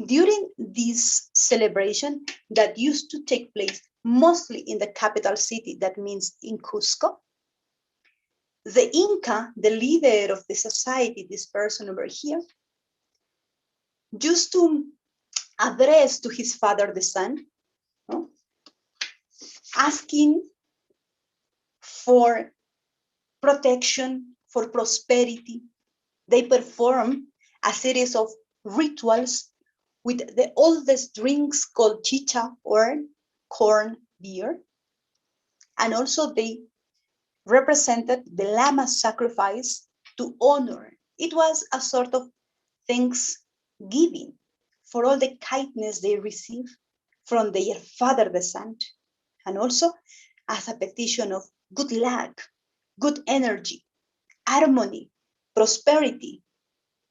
During this celebration that used to take place mostly in the capital city, that means in Cusco, the Inca, the leader of the society, this person over here, used to address to his father, the sun, no? Asking for protection, for prosperity. They perform a series of rituals with the oldest drinks called chicha or corn beer. And also they represented the llama sacrifice to honor. It was a sort of thanksgiving for all the kindness they received from their father, the sun, and also as a petition of good luck, good energy, harmony, prosperity,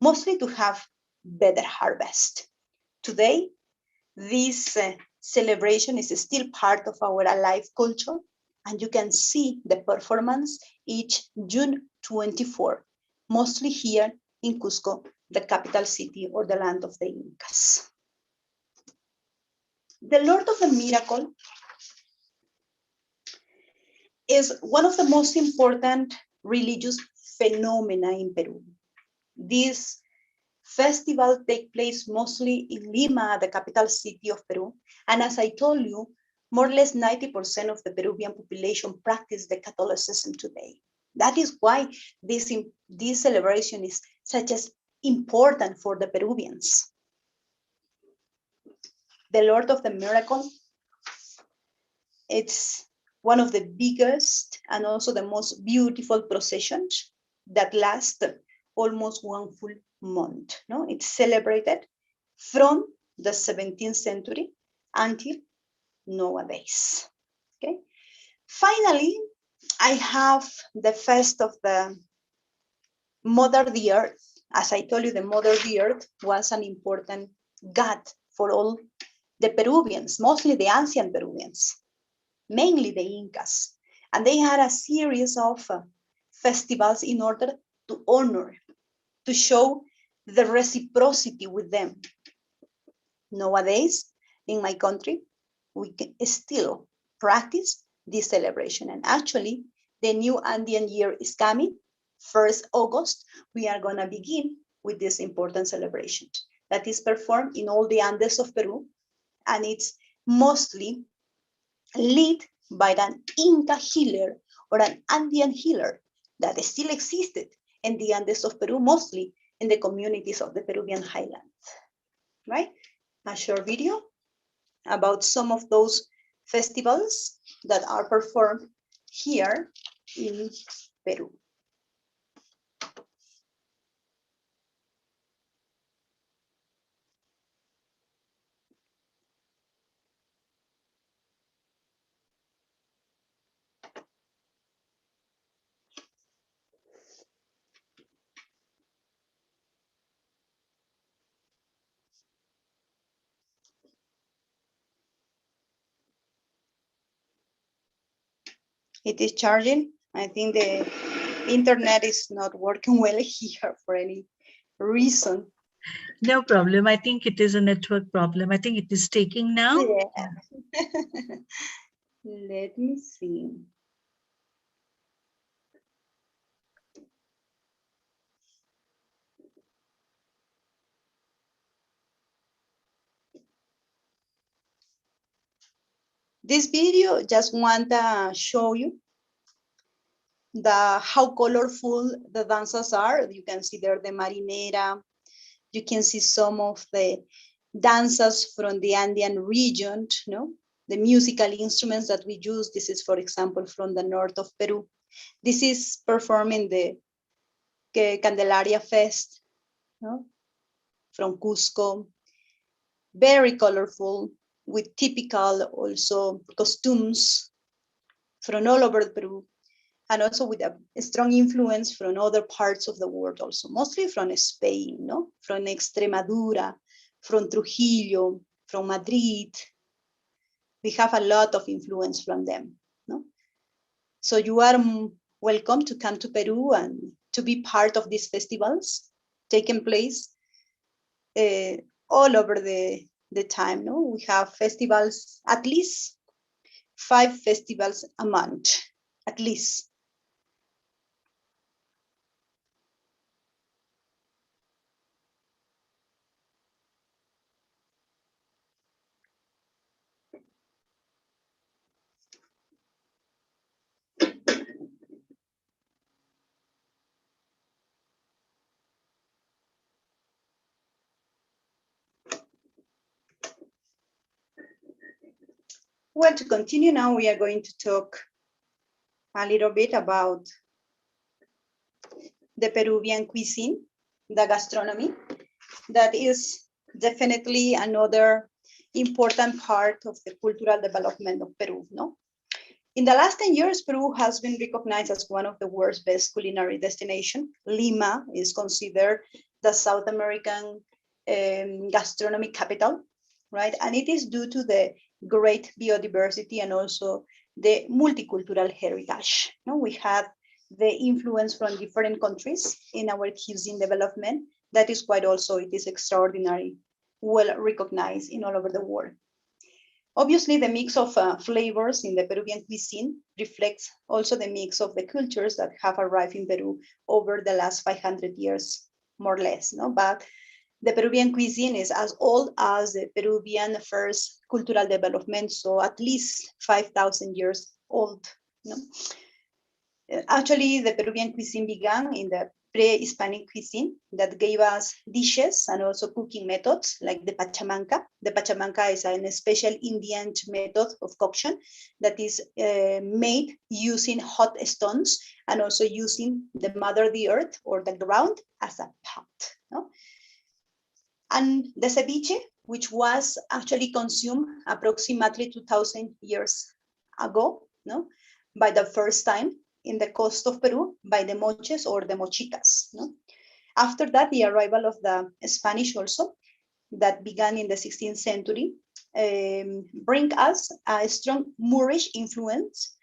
mostly to have better harvest. Today, this celebration is still part of our alive culture, and you can see the performance each June 24, mostly here in Cusco, the capital city or the land of the Incas. The Lord of the Miracle is one of the most important religious phenomena in Peru. This festival takes place mostly in Lima, the capital city of Peru. And as I told you, more or less 90% of the Peruvian population practice the Catholicism today. That is why this celebration is such as important for the Peruvians. The Lord of the Miracle, it's one of the biggest and also the most beautiful processions that last almost one full month. No? It's celebrated from the 17th century until nowadays. Okay. Finally, I have the Fest of the Mother the Earth. As I told you, the Mother the Earth was an important god for all the Peruvians, mostly the ancient Peruvians, mainly the Incas. And they had a series of festivals in order to honor, to show the reciprocity with them. Nowadays, in my country, we can still practice this celebration. And actually, the new Andean year is coming. 1st August, we are going to begin with this important celebration that is performed in all the Andes of Peru. And it's mostly led by an Inca healer or an Andean healer that still existed in the Andes of Peru, mostly in the communities of the Peruvian highlands, right? A short video about some of those festivals that are performed here in Peru. It is charging. I think the internet is not working well here for any reason. No problem. I think it is a network problem. I think it is taking now. Yeah. Let me see. This video just want to show you how colorful the dances are. You can see there the Marinara. You can see some of the dances from the Andean region, the musical instruments that we use. This is, for example, from the north of Peru. This is performing the Candelaria Fest, from Cusco. Very colorful, with typical also costumes from all over Peru, and also with a strong influence from other parts of the world also, mostly from Spain, from Extremadura, from Trujillo, from Madrid. We have a lot of influence from them. So you are welcome to come to Peru and to be part of these festivals taking place all over the time. We have festivals, at least 5 festivals a month, at least. Well, to continue now, we are going to talk a little bit about the Peruvian cuisine, the gastronomy. That is definitely another important part of the cultural development of Peru. In the last 10 years, Peru has been recognized as one of the world's best culinary destinations. Lima is considered the South American gastronomy capital, right? And it is due to the great biodiversity and also the multicultural heritage. We have the influence from different countries in our cuisine development. That is quite also, it is extraordinary, well recognized in all over the world. Obviously, the mix of flavors in the Peruvian cuisine reflects also the mix of the cultures that have arrived in Peru over the last 500 years, more or less. But the Peruvian cuisine is as old as the Peruvian first cultural development, so at least 5,000 years old. Actually, the Peruvian cuisine began in the pre-Hispanic cuisine that gave us dishes and also cooking methods like the Pachamanca. The Pachamanca is a special Indian method of cooking that is made using hot stones and also using the mother, the earth or the ground as a pot. And the ceviche, which was actually consumed approximately 2,000 years ago, by the first time in the coast of Peru by the moches or the mochicas. After that, the arrival of the Spanish also, that began in the 16th century, bring us a strong Moorish influence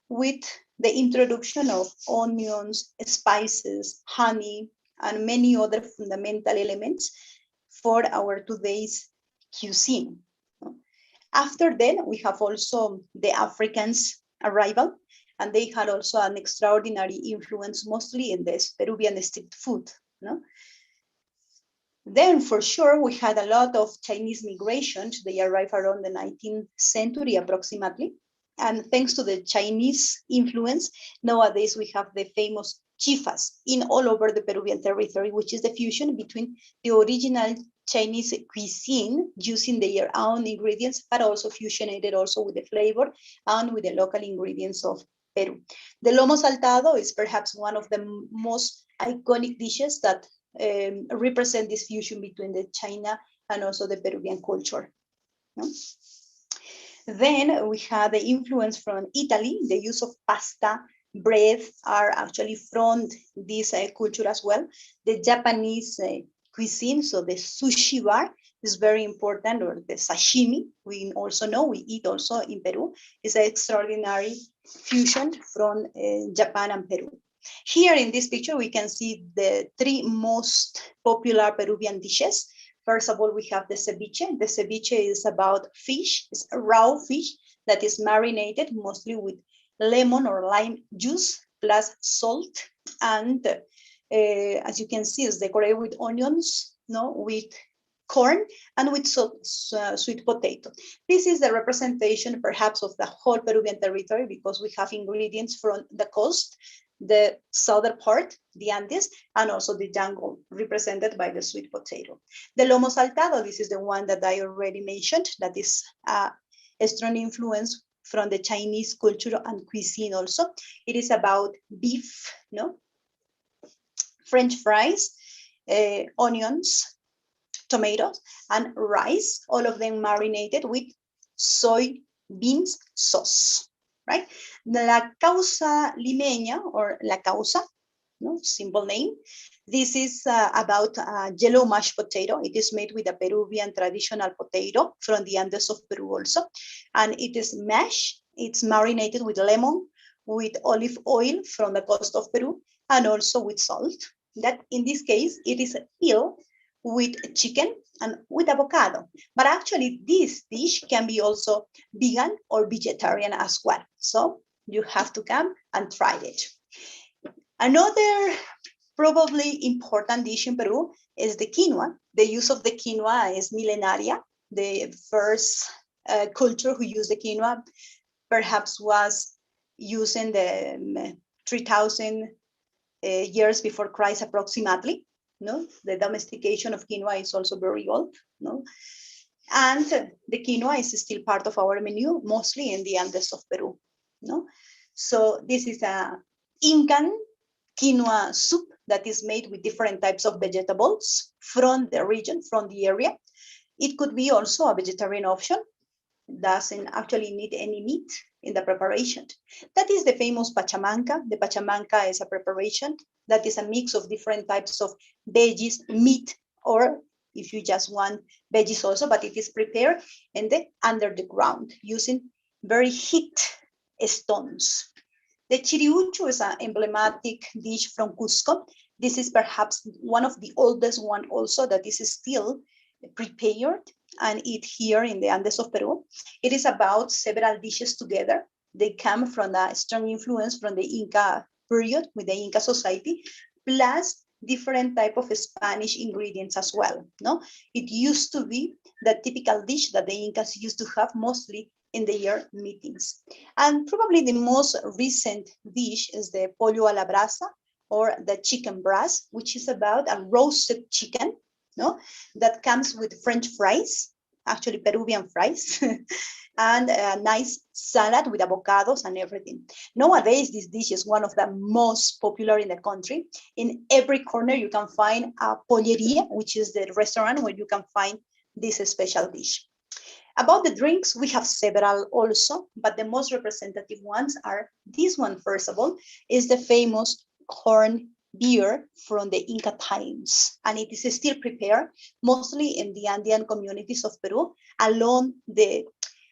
with the introduction of onions, spices, honey, and many other fundamental elements for our today's cuisine. After then, we have also the Africans' arrival, and they had also an extraordinary influence, mostly in this Peruvian street food. Then, for sure, we had a lot of Chinese migration. They arrived around the 19th century, approximately. And thanks to the Chinese influence, nowadays we have the famous chifas in all over the Peruvian territory, which is the fusion between the original Chinese cuisine using their own ingredients, but also fusionated also with the flavor and with the local ingredients of Peru. The Lomo Saltado is perhaps one of the most iconic dishes that represent this fusion between the China and also the Peruvian culture. Then we have the influence from Italy. The use of pasta, bread are actually from this culture as well. The Japanese cuisine, so the sushi bar, is very important, or the sashimi, we also know, we eat also in Peru, is an extraordinary fusion from Japan and Peru. Here in this picture, we can see the three most popular Peruvian dishes. First of all, we have the ceviche. The ceviche is about fish, it's a raw fish that is marinated mostly with lemon or lime juice plus salt. And as you can see, it's decorated with onions, with corn, and with sweet potato. This is the representation perhaps of the whole Peruvian territory, because we have ingredients from the coast, the southern part, the Andes, and also the jungle, represented by the sweet potato. The Lomo Saltado, this is the one that I already mentioned, that is a strong influence from the Chinese culture and cuisine also. It is about beef, French fries, onions, tomatoes, and rice, all of them marinated with soybeans sauce, right? La causa limeña, or la causa, simple name. This is about yellow mashed potato. It is made with a Peruvian traditional potato from the Andes of Peru also. And it is mashed, it's marinated with lemon, with olive oil from the coast of Peru, and also with salt. That in this case, it is filled with chicken and with avocado. But actually, this dish can be also vegan or vegetarian as well. So you have to come and try it. Another probably important dish in Peru is the quinoa. The use of the quinoa is millenaria. The first culture who used the quinoa perhaps was using the 3,000 years before Christ approximately. The domestication of quinoa is also very old. And the quinoa is still part of our menu, mostly in the Andes of Peru. So this is a Incan quinoa soup that is made with different types of vegetables from the region, from the area. It could be also a vegetarian option. Doesn't actually need any meat in the preparation. That is the famous Pachamanca. The Pachamanca is a preparation that is a mix of different types of veggies, meat, or if you just want veggies also, but it is prepared under the ground using very heat stones. The chiriucho is an emblematic dish from Cusco. This is perhaps one of the oldest one also that is still prepared and eat here in the Andes of Peru. It is about several dishes together. They come from a strong influence from the Inca period with the Inca society, plus different type of Spanish ingredients as well. It used to be the typical dish that the Incas used to have mostly in their meetings. And probably the most recent dish is the pollo a la brasa, or the chicken breast, which is about a roasted chicken, that comes with French fries, actually Peruvian fries, and a nice salad with avocados and everything. Nowadays, this dish is one of the most popular in the country. In every corner, you can find a polleria, which is the restaurant where you can find this special dish. About the drinks, we have several also, but the most representative ones are this one, first of all, is the famous corn beer from the Inca times. And it is still prepared mostly in the Andean communities of Peru along the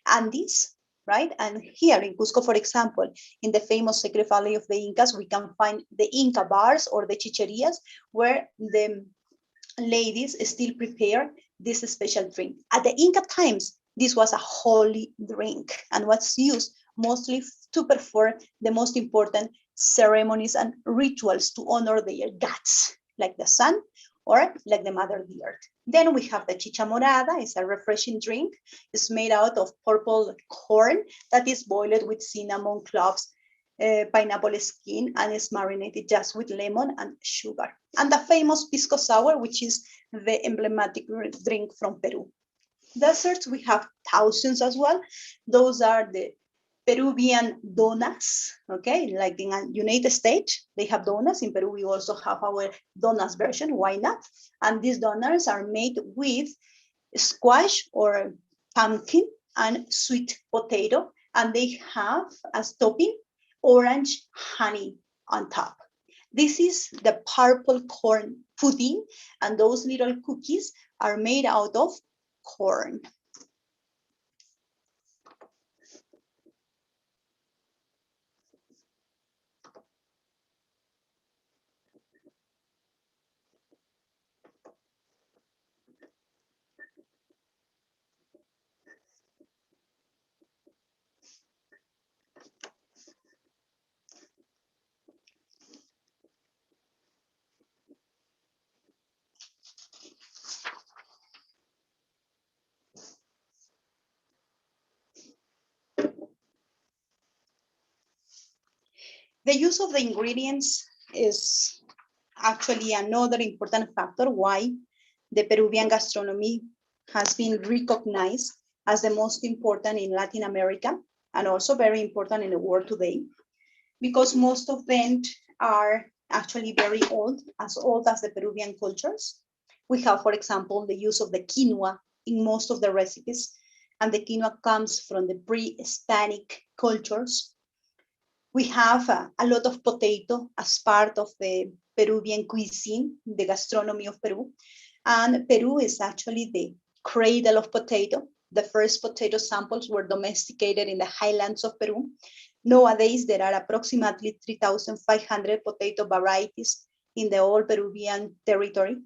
Andes, right? And here in Cusco, for example, in the famous Secret Valley of the Incas, we can find the Inca bars or the chicherias where the ladies still prepare this special drink. At the Inca times, this was a holy drink and was used mostly to perform the most important ceremonies and rituals to honor their gods, like the sun or like the mother the earth. Then we have the Chicha Morada. It's a refreshing drink. It's made out of purple corn that is boiled with cinnamon, cloves, pineapple skin, and is marinated just with lemon and sugar. And the famous Pisco Sour, which is the emblematic drink from Peru. Desserts, we have thousands as well. Those are the Peruvian donuts, okay? Like in the United States, they have donuts. In Peru, we also have our donuts version, why not? And these donuts are made with squash or pumpkin and sweet potato, and they have as topping orange honey on top. This is the purple corn pudding, and those little cookies are made out of corn. The use of the ingredients is actually another important factor why the Peruvian gastronomy has been recognized as the most important in Latin America and also very important in the world today, because most of them are actually very old as the Peruvian cultures. We have, for example, the use of the quinoa in most of the recipes, and the quinoa comes from the pre-Hispanic cultures. We have a lot of potato as part of the Peruvian cuisine, the gastronomy of Peru. And Peru is actually the cradle of potato. The first potato samples were domesticated in the highlands of Peru. Nowadays, there are approximately 3,500 potato varieties in the whole Peruvian territory.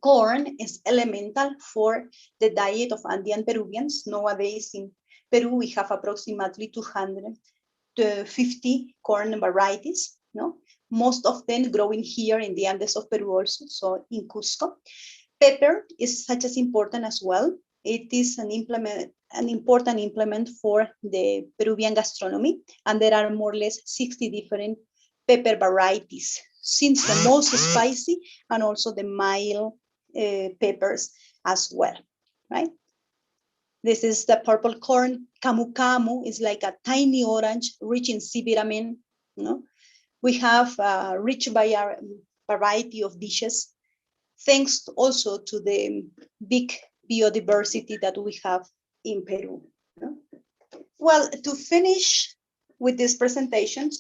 Corn is elemental for the diet of Andean Peruvians. Nowadays in Peru, we have approximately 250 corn varieties, no? Most of them growing here in the Andes of Peru also, so in Cusco. Pepper is such as important as well. It is an important implement for the Peruvian gastronomy, and there are more or less 60 different pepper varieties, since the most spicy and also the mild peppers as well, right? This is the purple corn. Camu camu is like a tiny orange rich in C vitamin. No? We have a rich variety of dishes, thanks also to the big biodiversity that we have in Peru. No? Well, to finish with these presentations,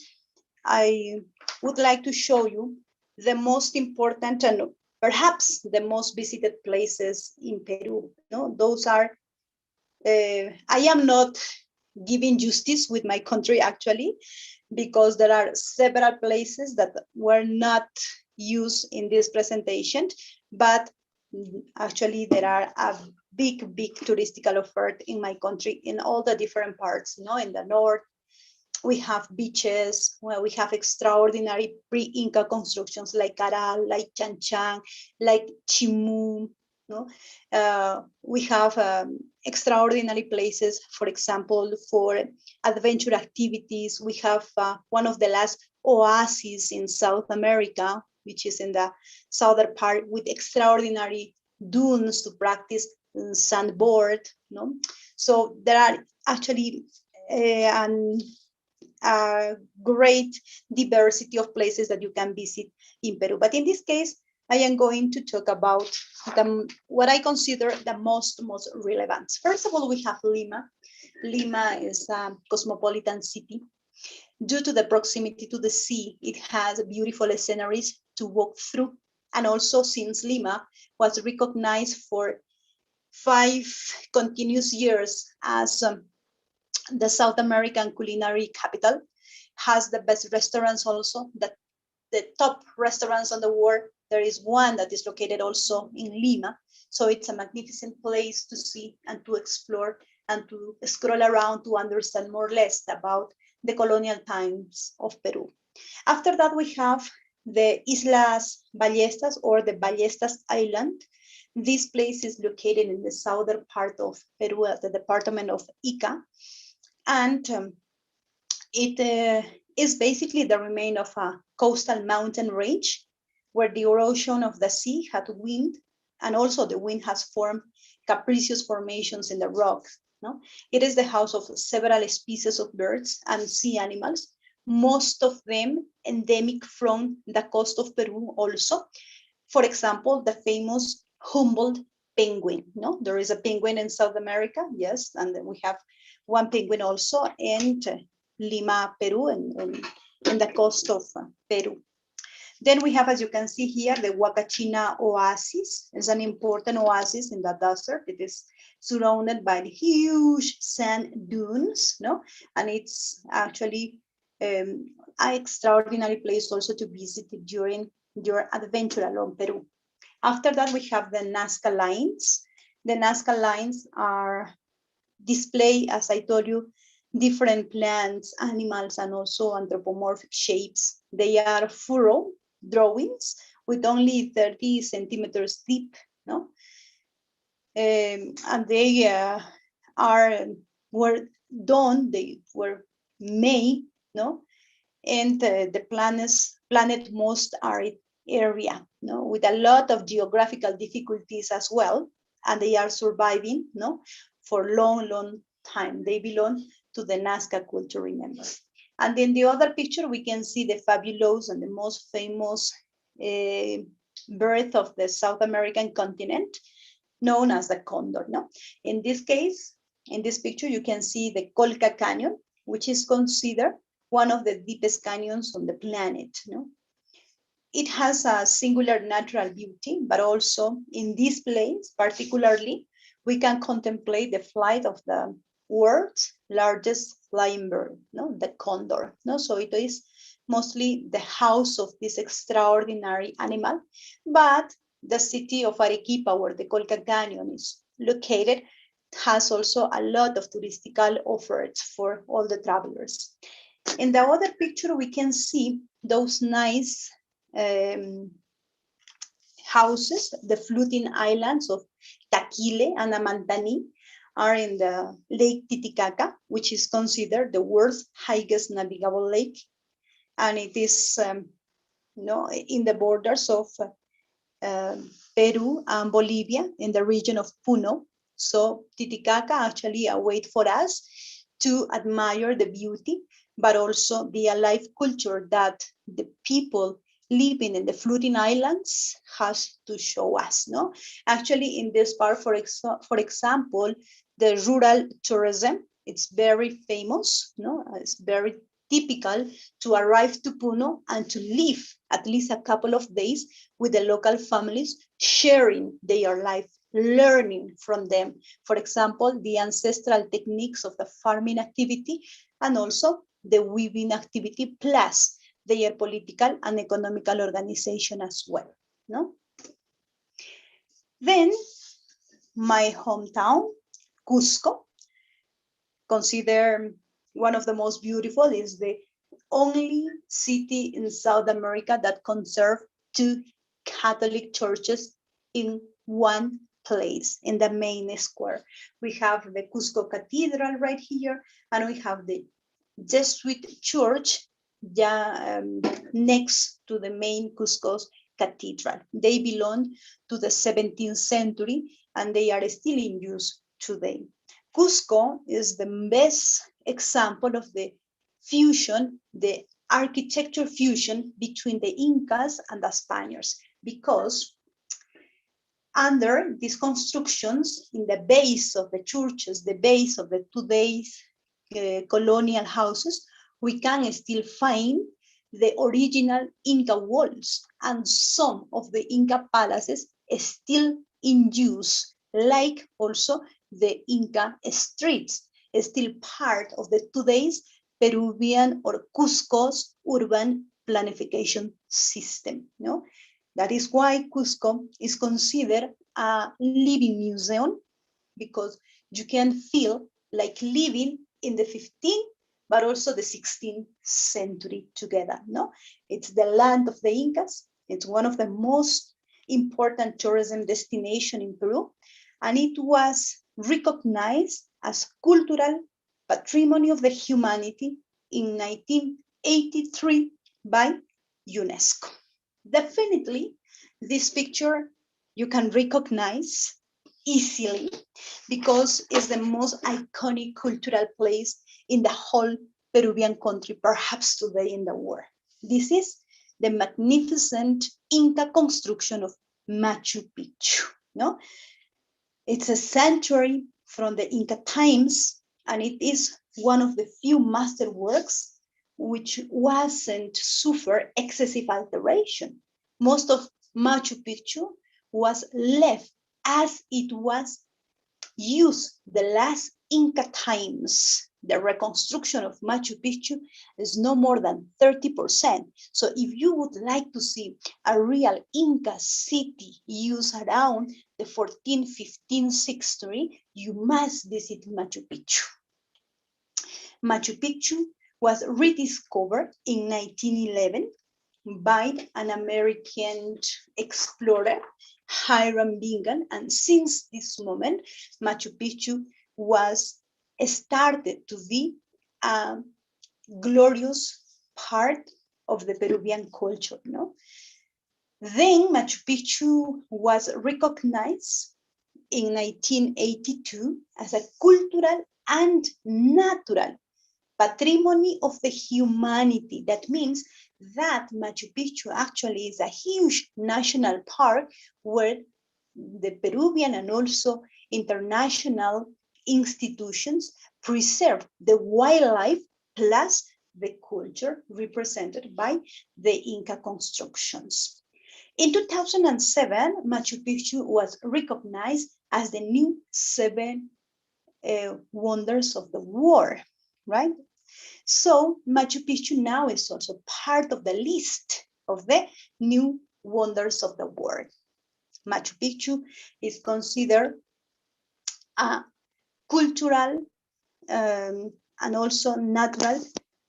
I would like to show you the most important and perhaps the most visited places in Peru. No? Those are I am not giving justice with my country actually, because there are several places that were not used in this presentation, but actually there are a big touristical effort in my country in all the different parts. You know, in the north, we have beaches where we have extraordinary pre-Inca constructions like Caral, like Chan Chan, like Chimu. No? We have extraordinary places, for example, for adventure activities. We have one of the last oases in South America, which is in the southern part, with extraordinary dunes to practice sandboard. No? So there are actually a great diversity of places that you can visit in Peru. But in this case, I am going to talk about what I consider the most relevant. First of all, we have Lima. Lima is a cosmopolitan city. Due to the proximity to the sea, it has beautiful sceneries to walk through. And also, since Lima was recognized for 5 continuous years as the South American culinary capital, has the best restaurants also, the top restaurants on the world. There is one that is located also in Lima. So it's a magnificent place to see and to explore and to scroll around to understand more or less about the colonial times of Peru. After that, we have the Islas Vallestas, or the Vallestas Island. This place is located in the southern part of Peru, at the department of Ica. And it is basically the remain of a coastal mountain range where the erosion of the sea had wind, and also the wind has formed capricious formations in the rock. No? It is the house of several species of birds and sea animals, most of them endemic from the coast of Peru also. For example, the famous Humboldt penguin. No? There is a penguin in South America, yes, and then we have one penguin also in Lima, Peru, and in the coast of Peru. Then we have, as you can see here, the Huacachina Oasis. It's an important oasis in the desert. It is surrounded by huge sand dunes, no? And it's actually an extraordinary place also to visit during your adventure along Peru. After that, we have the Nazca Lines. The Nazca Lines are display, as I told you, different plants, animals, and also anthropomorphic shapes. They are furrow drawings with only 30 centimeters deep, no? And they were done, they were made, no? And the planet most arid area, no? With a lot of geographical difficulties as well, and they are surviving, no? For long time. They belong to the Nazca culture, remember. And in the other picture, we can see the fabulous and the most famous bird of the South American continent, known as the Condor, no? In this case, in this picture, you can see the Colca Canyon, which is considered one of the deepest canyons on the planet, no? It has a singular natural beauty, but also in this place, particularly, we can contemplate the flight of the world's largest flying bird, no? The condor, no? So it is mostly the house of this extraordinary animal, but the city of Arequipa, where the Colca Canyon is located, has also a lot of touristical offers for all the travelers. In the other picture, we can see those nice houses, the floating islands of Taquile and Amantani are in the Lake Titicaca, which is considered the world's highest navigable lake. And it is in the borders of Peru and Bolivia in the region of Puno. So Titicaca actually awaits for us to admire the beauty, but also the alive culture that the people living in the floating islands has to show us, no? Actually, in this part, for example, the rural tourism, it's very famous, no? It's very typical to arrive to Puno and to live at least a couple of days with the local families, sharing their life, learning from them. For example, the ancestral techniques of the farming activity and also the weaving activity, plus their political and economical organization as well, no? Then my hometown, Cusco, considered one of the most beautiful, is the only city in South America that conserves 2 Catholic churches in one place, in the main square. We have the Cusco Cathedral right here, and we have the Jesuit church next to the main Cusco's cathedral. They belong to the 17th century and they are still in use today. Cusco is the best example of the fusion, the architecture fusion between the Incas and the Spaniards, because under these constructions, in the base of the churches, the base of the today's colonial houses, we can still find the original Inca walls, and some of the Inca palaces still in use, like also the Inca streets, still part of the today's Peruvian or Cusco's urban planification system. No? That is why Cusco is considered a living museum, because you can feel like living in the 15th, but also the 16th century together. No, it's the land of the Incas. It's one of the most important tourism destinations in Peru, and it was recognized as cultural patrimony of the humanity in 1983 by UNESCO. Definitely, this picture you can recognize easily because it's the most iconic cultural place in the whole Peruvian country, perhaps today in the world. This is the magnificent Inca construction of Machu Picchu. No? It's a sanctuary from the Inca times, and it is one of the few masterworks which wasn't suffer excessive alteration. Most of Machu Picchu was left as it was used the last Inca times. The reconstruction of Machu Picchu is no more than 30%. So if you would like to see a real Inca city used around the 14th, 15th century, you must visit Machu Picchu. Machu Picchu was rediscovered in 1911 by an American explorer, Hiram Bingham, and since this moment, Machu Picchu was started to be a glorious part of the Peruvian culture. No? Then Machu Picchu was recognized in 1982 as a cultural and natural patrimony of the humanity. That means that Machu Picchu actually is a huge national park where the Peruvian and also international institutions preserve the wildlife plus the culture represented by the Inca constructions. In 2007, Machu Picchu was recognized as the new seven wonders of the world, right? So Machu Picchu now is also part of the list of the new wonders of the world. Machu Picchu is considered a cultural and also natural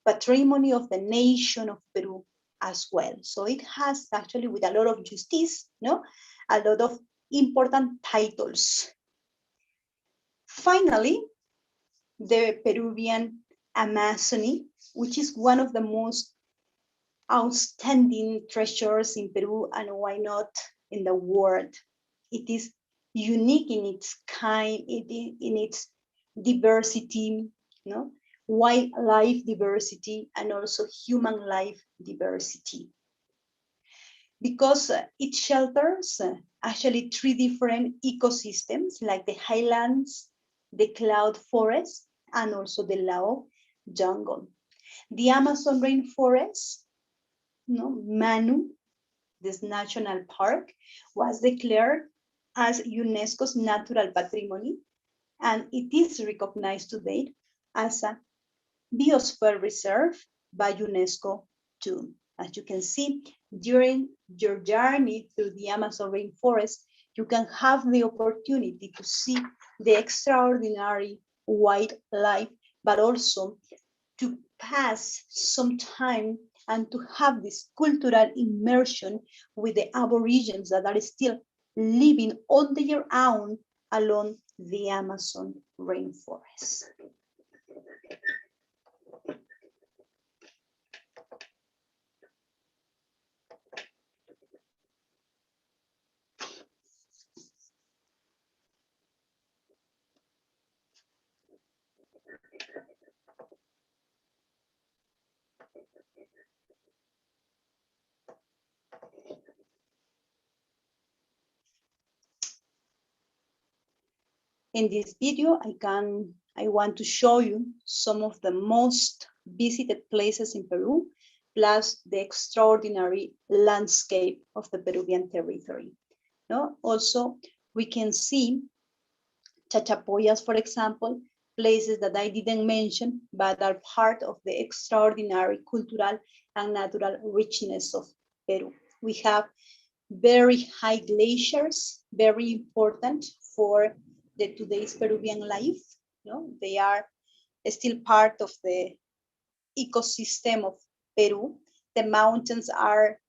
patrimony of the nation of Peru as well. So it has actually, with a lot of justice, no, a lot of important titles. Finally, the Peruvian Amazony, which is one of the most outstanding treasures in Peru, and why not in the world. It is unique in its kind, in its diversity, no? Wildlife diversity, and also human life diversity. Because it shelters actually 3 different ecosystems, like the highlands, the cloud forest, and also the Lao jungle. The Amazon rainforest, no, Manu, this national park, was declared as UNESCO's natural patrimony, and it is recognized today as a biosphere reserve by UNESCO too. As you can see, during your journey through the Amazon rainforest, you can have the opportunity to see the extraordinary wildlife, but also to pass some time and to have this cultural immersion with the Aborigines that are still living on their own along the Amazon rainforest. In this video, I want to show you some of the most visited places in Peru, plus the extraordinary landscape of the Peruvian territory. No? Also, we can see Chachapoyas, for example, places that I didn't mention, but are part of the extraordinary cultural and natural richness of Peru. We have very high glaciers, very important for today's Peruvian life. No? They are still part of the ecosystem of Peru. The mountains are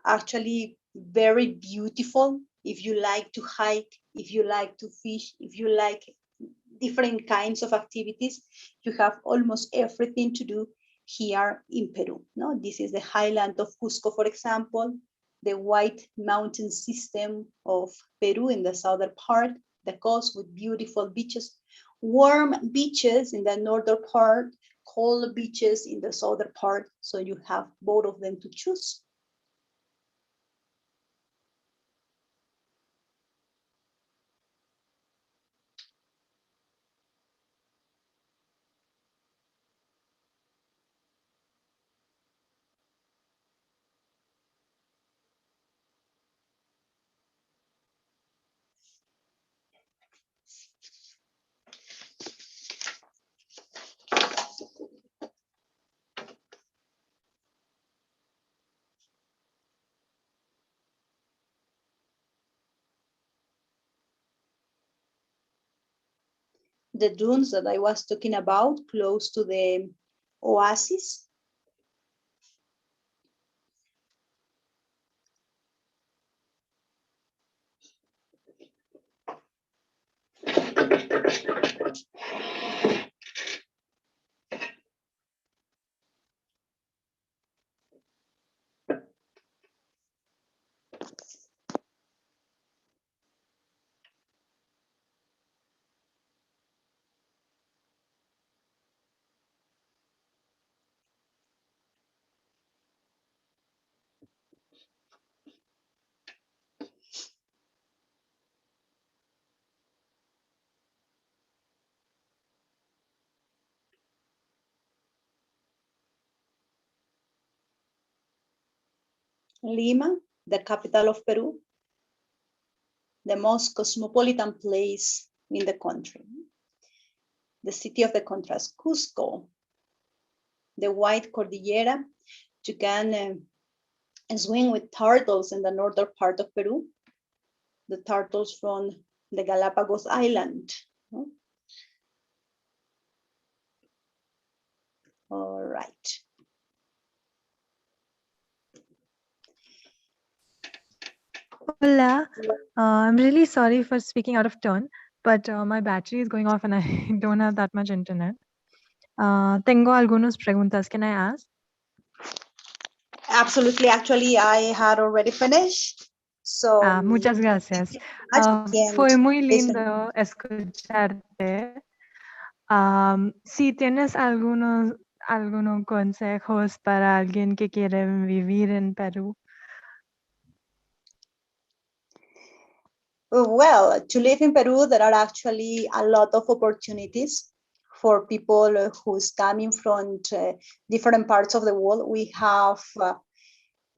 actually very beautiful. If you like to hike, if you like to fish, if you like different kinds of activities, you have almost everything to do here in Peru. No? This is the Highland of Cusco, for example, the White Mountain system of Peru in the southern part, the coast with beautiful beaches, warm beaches in the northern part, cold beaches in the southern part. So you have both of them to choose. the dunes that I was talking about, close to the oasis. Lima, the capital of Peru, the most cosmopolitan place in the country. The city of the contrast, Cusco, the white Cordillera. You can swim with turtles in the northern part of Peru, the turtles from the Galapagos Island. All right. Hola, I'm really sorry for speaking out of turn, but my battery is going off and I don't have that much internet. Tengo algunas preguntas. Can I ask? Absolutely. Actually, I had already finished. So, muchas gracias. Fue muy lindo escucharte. Si tienes algunos consejos para alguien que quiere vivir en Perú. Well, to live in Peru, there are actually a lot of opportunities for people who's coming from different parts of the world. We have,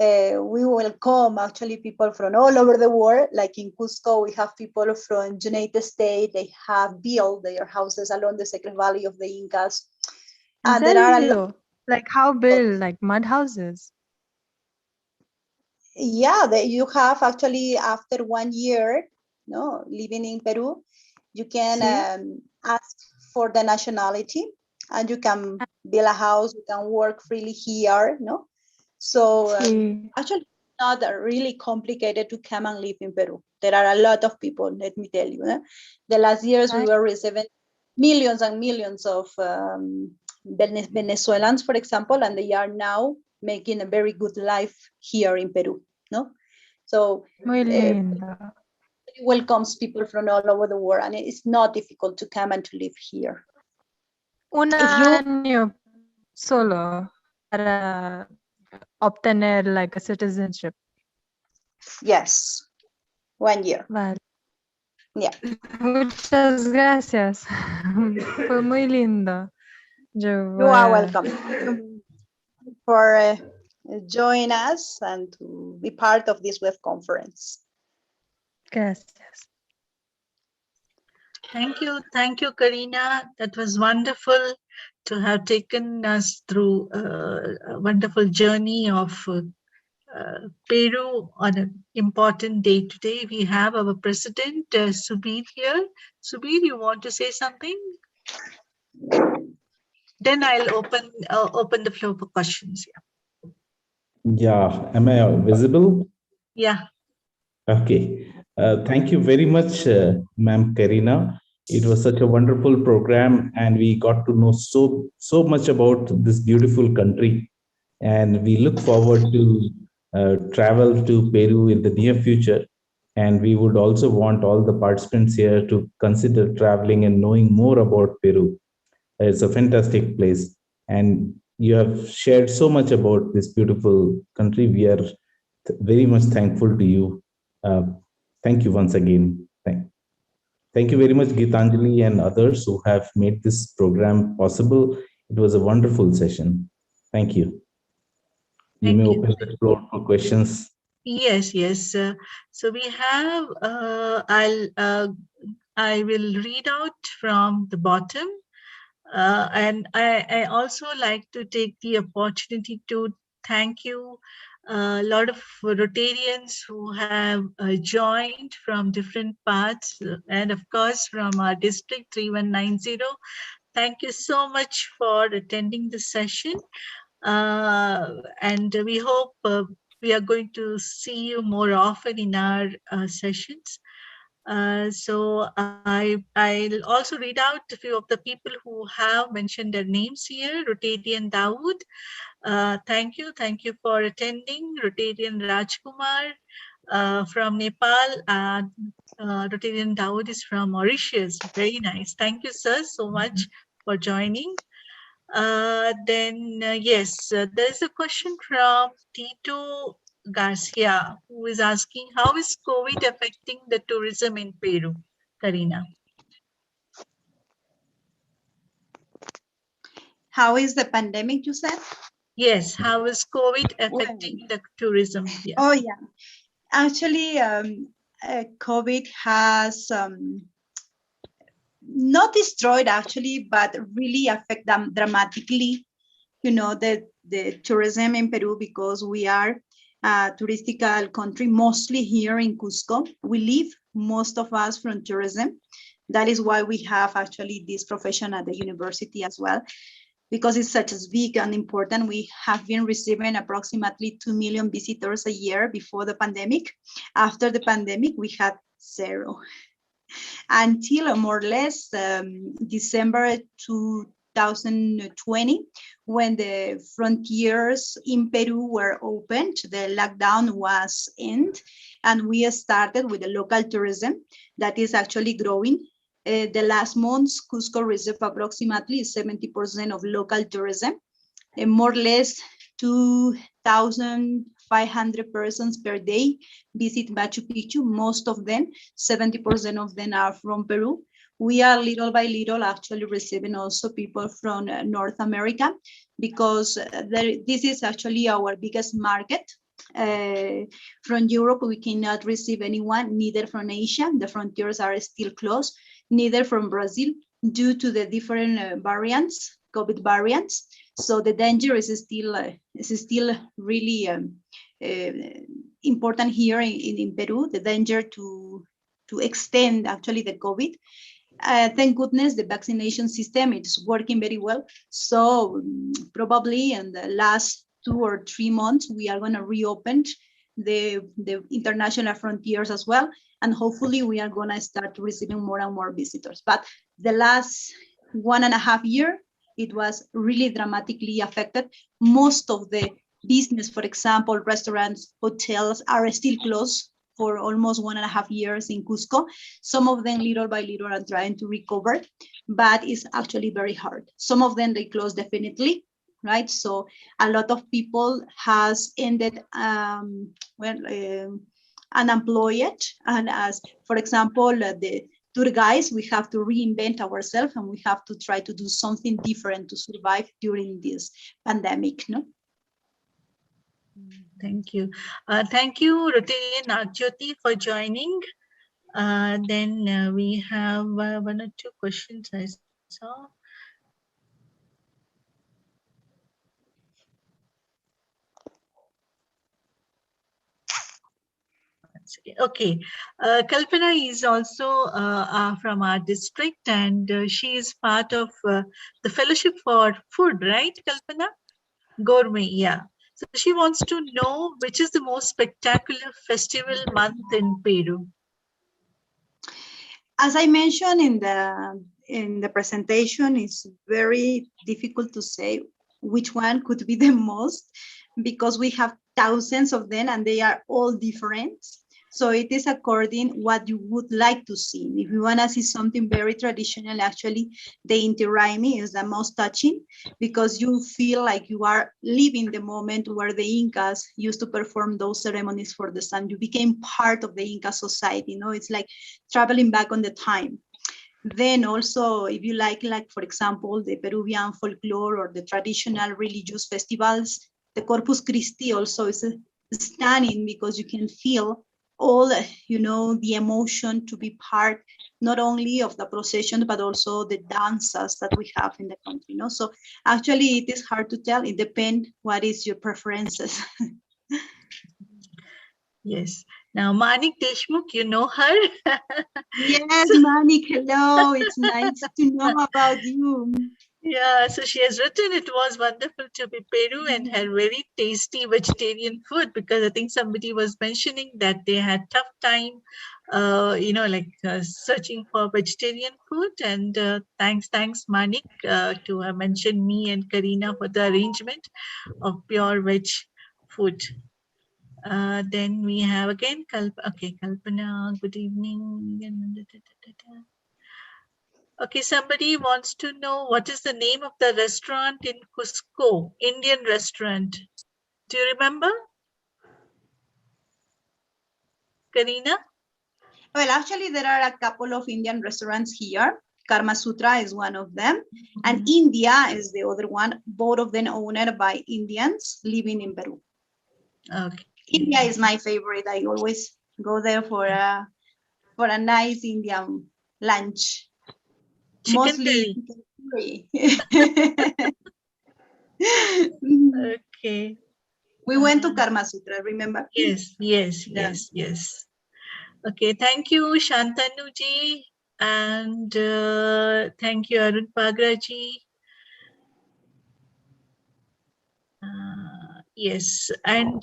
we welcome actually people from all over the world. Like in Cusco, we have people from United States. They have built their houses along the Sacred Valley of the Incas. And there are a lot. Like how built, like mud houses? Yeah, you have actually after 1 year, living in Peru, you can ask for the nationality and you can build a house, you can work freely here, So actually not really complicated to come and live in Peru. There are a lot of people, let me tell you. The last years we were receiving millions and millions of Venezuelans, for example, and they are now making a very good life here in Peru, So it welcomes people from all over the world, and it's not difficult to come and to live here. Un año solo para obtener like a citizenship. Yes, 1 year. Vale. Yeah. Muchas gracias. Fue muy lindo. You are welcome for joining us and to be part of this web conference. Gracias. Thank you, Karina. That was wonderful to have taken us through a wonderful journey of Peru on an important day today. We have our president, Subir, here. Subir, you want to say something? Then I'll open the floor for questions. Yeah, am I visible? Yeah. Okay. Thank you very much, Ma'am Karina. It was such a wonderful program, and we got to know so much about this beautiful country. And we look forward to travel to Peru in the near future. And we would also want all the participants here to consider traveling and knowing more about Peru. It's a fantastic place. And you have shared so much about this beautiful country. We are very much thankful to you. Thank you once again. Thank you very much, Gitanjali and others who have made this program possible. It was a wonderful session. Thank you. You may open the floor for questions. Yes. So we have, I will read out from the bottom. And I also like to take the opportunity to thank you, A lot of Rotarians who have joined from different parts, and of course from our district 3190. Thank you so much for attending the session. And we hope we are going to see you more often in our sessions. So I'll also read out a few of the people who have mentioned their names here. Rotarian Dawood, thank you for attending. Rotarian Rajkumar from Nepal. Rotarian Dawood is from Mauritius. Very nice. Thank you, sir, so much for joining. Yes, there's a question from Tito Garcia, who is asking, how is COVID affecting the tourism in Peru? Karina. How is the pandemic, you said? Yes, how is COVID affecting the tourism? Yeah. Oh, yeah. Actually, COVID has not destroyed, actually, but really affect them dramatically, the tourism in Peru, because we are a touristical country, mostly here in Cusco. We live, most of us, from tourism. That is why we have actually this profession at the university as well, because it's such as big and important. We have been receiving approximately 2 million visitors a year before the pandemic. After the pandemic, we had 0. Until more or less December 2020, when the frontiers in Peru were opened, the lockdown was ended, and we started with the local tourism that is actually growing. The last months, Cusco received approximately 70% of local tourism, and more or less 2,500 persons per day visit Machu Picchu. Most of them, 70% of them, are from Peru. We are little by little actually receiving also people from North America, because this is actually our biggest market. From Europe, we cannot receive anyone, neither from Asia. The frontiers are still closed, neither from Brazil, due to the different variants, COVID variants. So the danger is still really important here in Peru, the danger to extend actually the COVID. Thank goodness the vaccination system is working very well. So probably in the last 2 or 3 months, we are going to reopen the international frontiers as well. And hopefully we are going to start receiving more and more visitors. But the last 1.5 years, it was really dramatically affected. Most of the business, for example, restaurants, hotels, are still closed for almost 1.5 years in Cusco. Some of them little by little are trying to recover, but it's actually very hard. Some of them, they closed definitely, right? So a lot of people has ended unemployed. And as, for example, the tour guides, we have to reinvent ourselves, and we have to try to do something different to survive during this pandemic, no? Thank you. Thank you, Rotarian Nagjyoti, for joining. Then we have 1 or 2 questions I saw. Okay, Kalpana is also from our district, and she is part of the Fellowship for Food, right, Kalpana? Gourmet, yeah. So she wants to know which is the most spectacular festival month in Peru. As I mentioned in the presentation, it's very difficult to say which one could be the most, because we have thousands of them and they are all different. So it is according what you would like to see. If you want to see something very traditional, actually, the Inti Raymi is the most touching, because you feel like you are living the moment where the Incas used to perform those ceremonies for the sun. You became part of the Inca society, you know, it's like traveling back on the time. Then also, if you like, for example, the Peruvian folklore or the traditional religious festivals, the Corpus Christi also is stunning, because you can feel all, you know, the emotion to be part not only of the procession, but also the dances that we have in the country, you know. So actually it is hard to tell. It depends what is your preferences. Yes. Now, Manik Deshmukh, you know her? Yes, Manik, hello. It's nice to know about you. Yeah, so she has written, it was wonderful to be Peru and had very tasty vegetarian food, because I think somebody was mentioning that they had tough time, searching for vegetarian food. And thanks, Manik, to have mentioned me and Karina for the arrangement of pure veg food. Then we have again Kalpana, good evening. Okay, somebody wants to know what is the name of the restaurant in Cusco, Indian restaurant. Do you remember? Karina? Well, actually, there are a couple of Indian restaurants here. Karma Sutra is one of them, and India is the other one. Both of them owned by Indians living in Peru. Okay. India is my favorite. I always go there for a nice Indian lunch. Chicken Mostly curry. Okay. We went to Karma Sutra, remember? Yes. Okay, thank you, Shantanuji, and thank you, Arun Pagraji. Yes, and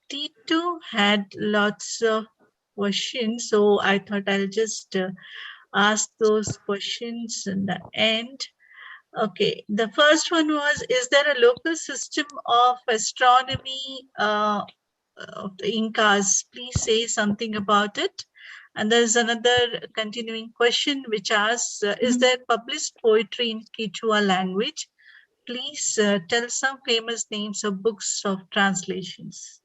Tito had lots of questions, so I thought I'll just ask those questions in the end. Okay, the first one was, is there a local system of astronomy of the Incas? Please say something about it. And there's another continuing question which asks, is there published poetry in Quechua language? Please tell some famous names of books of translations.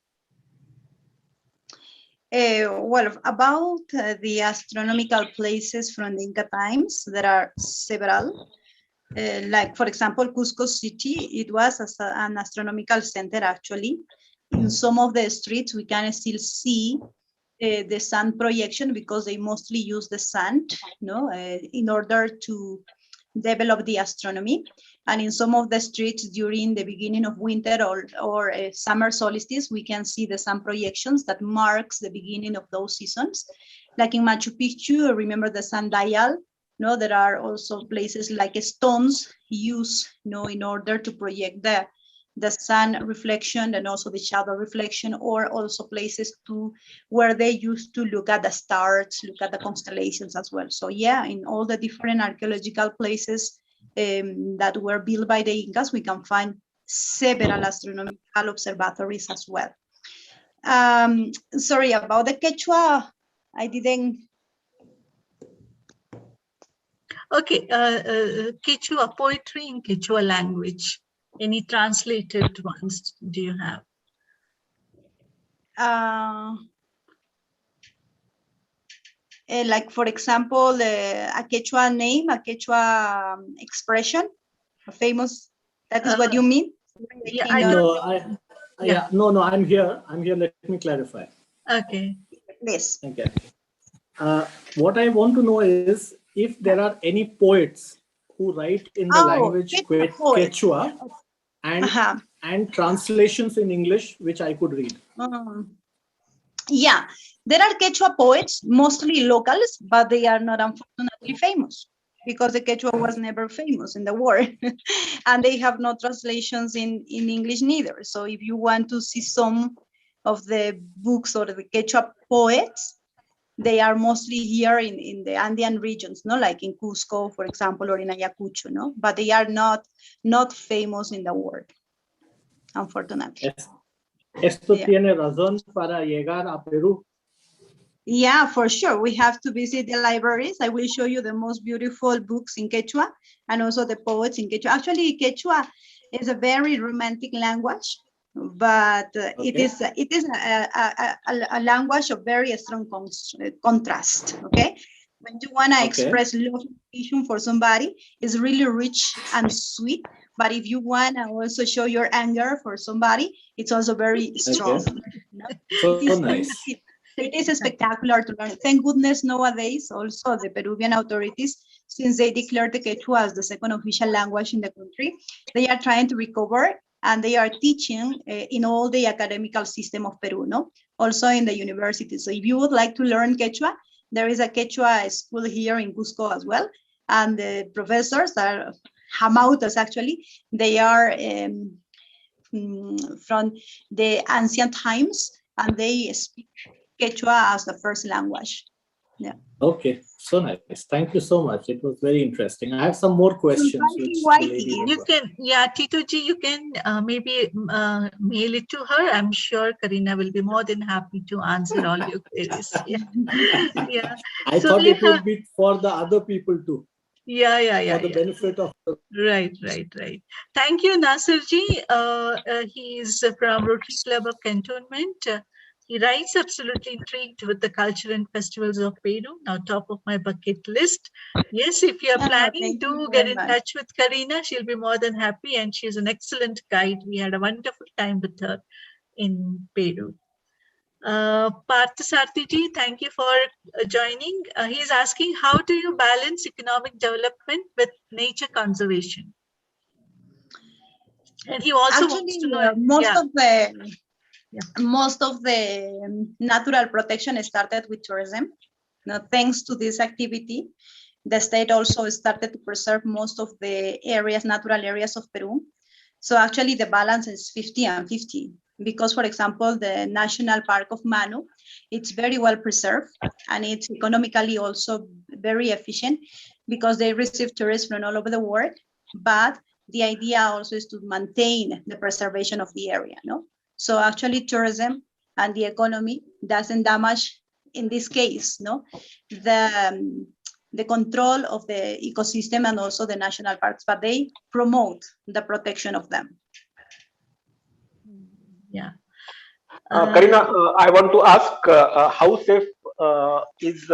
Well, about the astronomical places from the Inca times, there are several. Like, for example, Cusco City, it was an astronomical center, actually. In some of the streets, we can still see the sun projection, because they mostly use the sun, in order to develop the astronomy. And in some of the streets during the beginning of winter or summer solstice, we can see the sun projections that marks the beginning of those seasons. Like in Machu Picchu, remember the sundial? No, there are also places like stones used, in order to project the sun reflection and also the shadow reflection, or also places where they used to look at the stars, look at the constellations as well. So yeah, in all the different archaeological places that were built by the Incas, we can find several astronomical observatories as well. Sorry, about the Quechua, I didn't. Okay, Quechua, poetry in Quechua language. Any translated ones do you have? Like, for example, a Quechua name, a Quechua expression, a famous, that is what you mean? Yeah, I don't know. No, I'm here. Let me clarify. Okay. Yes. Okay. What I want to know is if there are any poets who write in the language Quechua and translations in English, which I could read. Yeah, there are Quechua poets, mostly locals, but they are not unfortunately famous, because the Quechua was never famous in the world. And they have no translations in English neither. So if you want to see some of the books or the Quechua poets, they are mostly here in the Andean regions, like in Cusco, for example, or in Ayacucho, but they are not famous in the world, unfortunately. Esto tiene razón para llegar a Perú. Yeah, for sure. We have to visit the libraries. I will show you the most beautiful books in Quechua and also the poets in Quechua. Actually, Quechua is a very romantic language, but it is a language of very strong contrast. Okay, when you want to express love and affection for somebody, it's really rich and sweet. But if you want to also show your anger for somebody, it's also very strong. So nice. It is spectacular to learn. Thank goodness nowadays also the Peruvian authorities, since they declared the Quechua as the second official language in the country, they are trying to recover and they are teaching in all the academical system of Peru, no? Also in the university. So if you would like to learn Quechua, there is a Quechua school here in Cusco as well. And the professors are Hamautas, actually. They are from the ancient times, and they speak Quechua as the first language. Yeah. Okay, so nice. Thank you so much. It was very interesting. I have some more questions. You can, yeah, Tito Ji, you can maybe mail it to her. I'm sure Karina will be more than happy to answer all your queries. Yeah. Yeah. I thought it would be for the other people too. Yeah. For the benefit of the... Right. Thank you, Nasir Ji. He is from Rotary Club of Cantonment. He writes, absolutely intrigued with the culture and festivals of Peru. Now, top of my bucket list. Yes, if you are planning to get in touch with Karina, she'll be more than happy, and she's an excellent guide. We had a wonderful time with her in Peru. Parthasarthi Ji, thank you for joining. He's asking, how do you balance economic development with nature conservation? And he also wants to know most of the natural protection started with tourism. Now, thanks to this activity, the state also started to preserve most of the areas, natural areas of Peru. So actually the balance is 50 and 50. Because, for example, the National Park of Manu, it's very well preserved, and it's economically also very efficient because they receive tourists from all over the world. But the idea also is to maintain the preservation of the area, no? So actually tourism and the economy doesn't damage, in this case, no, the control of the ecosystem and also the national parks, but they promote the protection of them. Yeah. Karina, I want to ask how safe is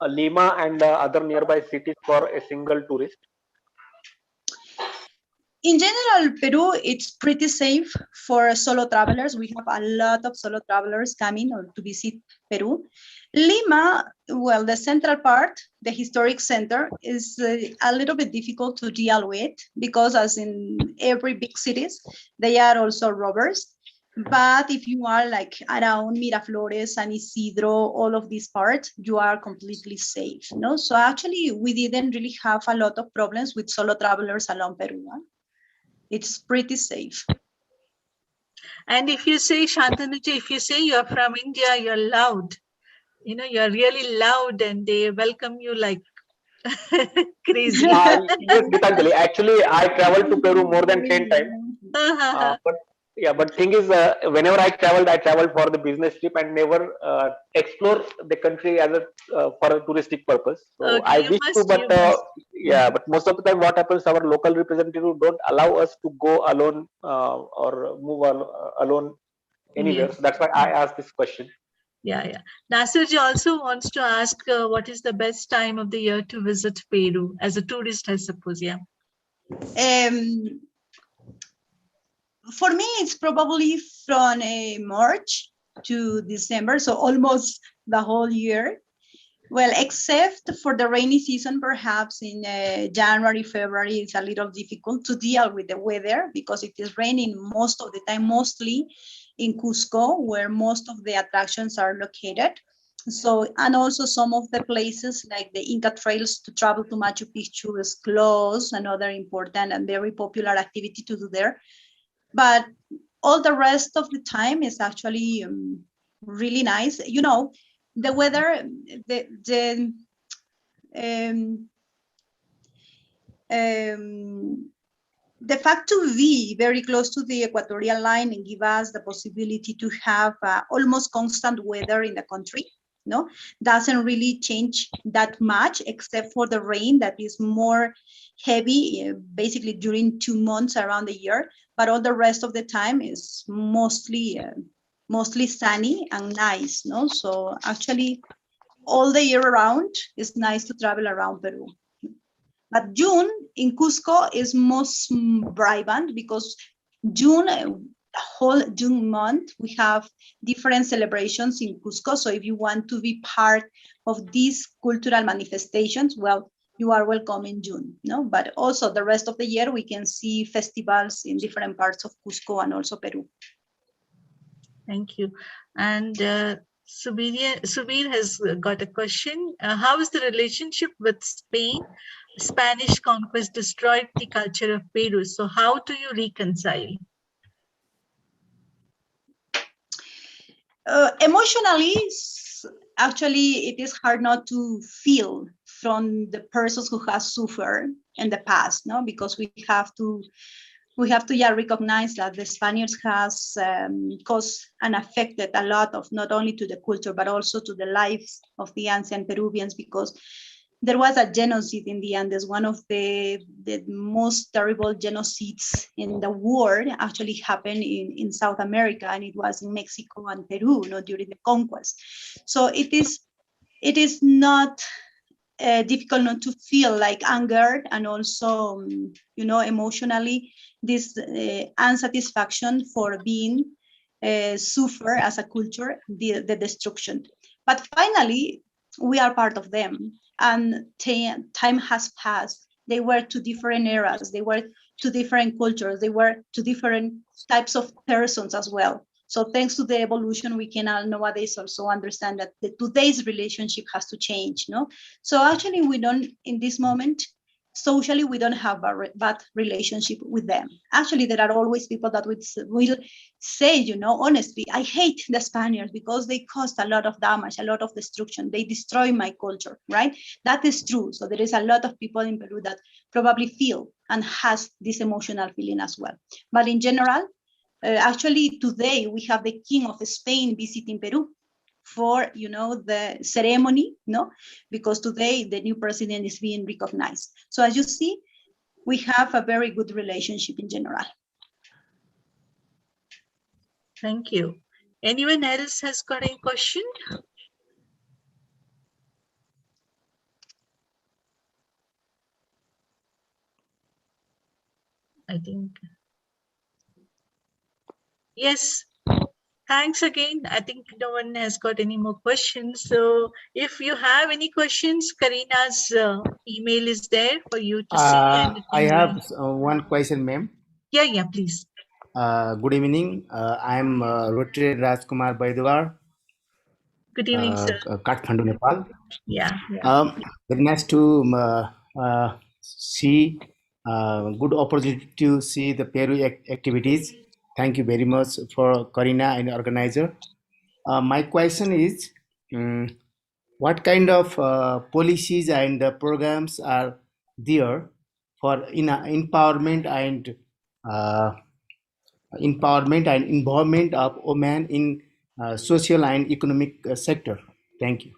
Lima and other nearby cities for a single tourist? In general, Peru, it's pretty safe for solo travelers. We have a lot of solo travelers coming or to visit Peru. Lima, well, the central part, the historic center, is a little bit difficult to deal with because, as in every big cities, they are also robbers. But if you are like around Miraflores, San Isidro, all of these parts, you are completely safe, no? So actually, we didn't really have a lot of problems with solo travelers along Peru. Huh? It's pretty safe. And if you say, Shantanuji, if you say you're from India, you're loud. You know, you're really loud, and they welcome you like crazy. Yes, Gitanjali. Actually, I traveled to Peru more than 10 times. But thing is, whenever I traveled for the business trip and never explore the country as for a touristic purpose. So I wish to, but but most of the time, what happens? Our local representative don't allow us to go alone or move alone anywhere. So that's why I asked this question. Yeah. Nasirji also wants to ask, what is the best time of the year to visit Peru as a tourist, I suppose? Yeah. For me, it's probably from March to December, so almost the whole year. Well, except for the rainy season, perhaps in January, February, it's a little difficult to deal with the weather because it is raining most of the time, mostly in Cusco, where most of the attractions are located. So, and also some of the places like the Inca trails to travel to Machu Picchu is closed, another important and very popular activity to do there. But all the rest of the time is actually really nice. You know, the weather, the fact to be very close to the equatorial line and give us the possibility to have almost constant weather in the country, no, doesn't really change that much, except for the rain that is more heavy, basically during 2 months around the year. But all the rest of the time is mostly sunny and nice, no? So actually, all the year around, it's nice to travel around Peru. But June in Cusco is most vibrant because June, whole June month, we have different celebrations in Cusco. So if you want to be part of these cultural manifestations, well, you are welcome in June. No, but also the rest of the year we can see festivals in different parts of Cusco and also Peru. Thank you. And Subir has got a question. How is the relationship with Spain? Spanish conquest destroyed the culture of Peru. So how do you reconcile? Emotionally, actually, it is hard not to feel from the persons who have suffered in the past, no? Because we have to recognize that the Spaniards has caused and affected a lot of, not only to the culture, but also to the lives of the ancient Peruvians, because there was a genocide in the Andes. One of the most terrible genocides in the world actually happened in South America, and it was in Mexico and Peru, during the conquest. So it is not difficult not to feel like anger and also, emotionally, this unsatisfaction for being suffer as a culture, the destruction. But finally, we are part of them, and time has passed. They were two different eras. They were two different cultures. They were two different types of persons as well. So thanks to the evolution, we can nowadays also understand that today's relationship has to change, no? So actually we don't, in this moment, socially, we don't have a bad relationship with them. Actually, there are always people that will say, honestly, I hate the Spaniards because they caused a lot of damage, a lot of destruction. They destroy my culture, right? That is true. So there is a lot of people in Peru that probably feel and has this emotional feeling as well. But in general, actually today we have the King of Spain visiting Peru for the ceremony, because today the new president is being recognized. So as you see, we have a very good relationship in general. Thank you. Anyone else has got any question? I think yes. Thanks again. I think no one has got any more questions. So if you have any questions, Karina's email is there for you to see. And I have one question, ma'am. Yeah, please. Good evening. I am Rotary Rajkumar Baidwar. Good evening, sir. Kathmandu, Nepal. Yeah. Very nice to see, good opportunity to see the Peru activities. Thank you very much for Karina and organizer. My question is, what kind of policies and programs are there for empowerment and involvement of women in social and economic sector? Thank you.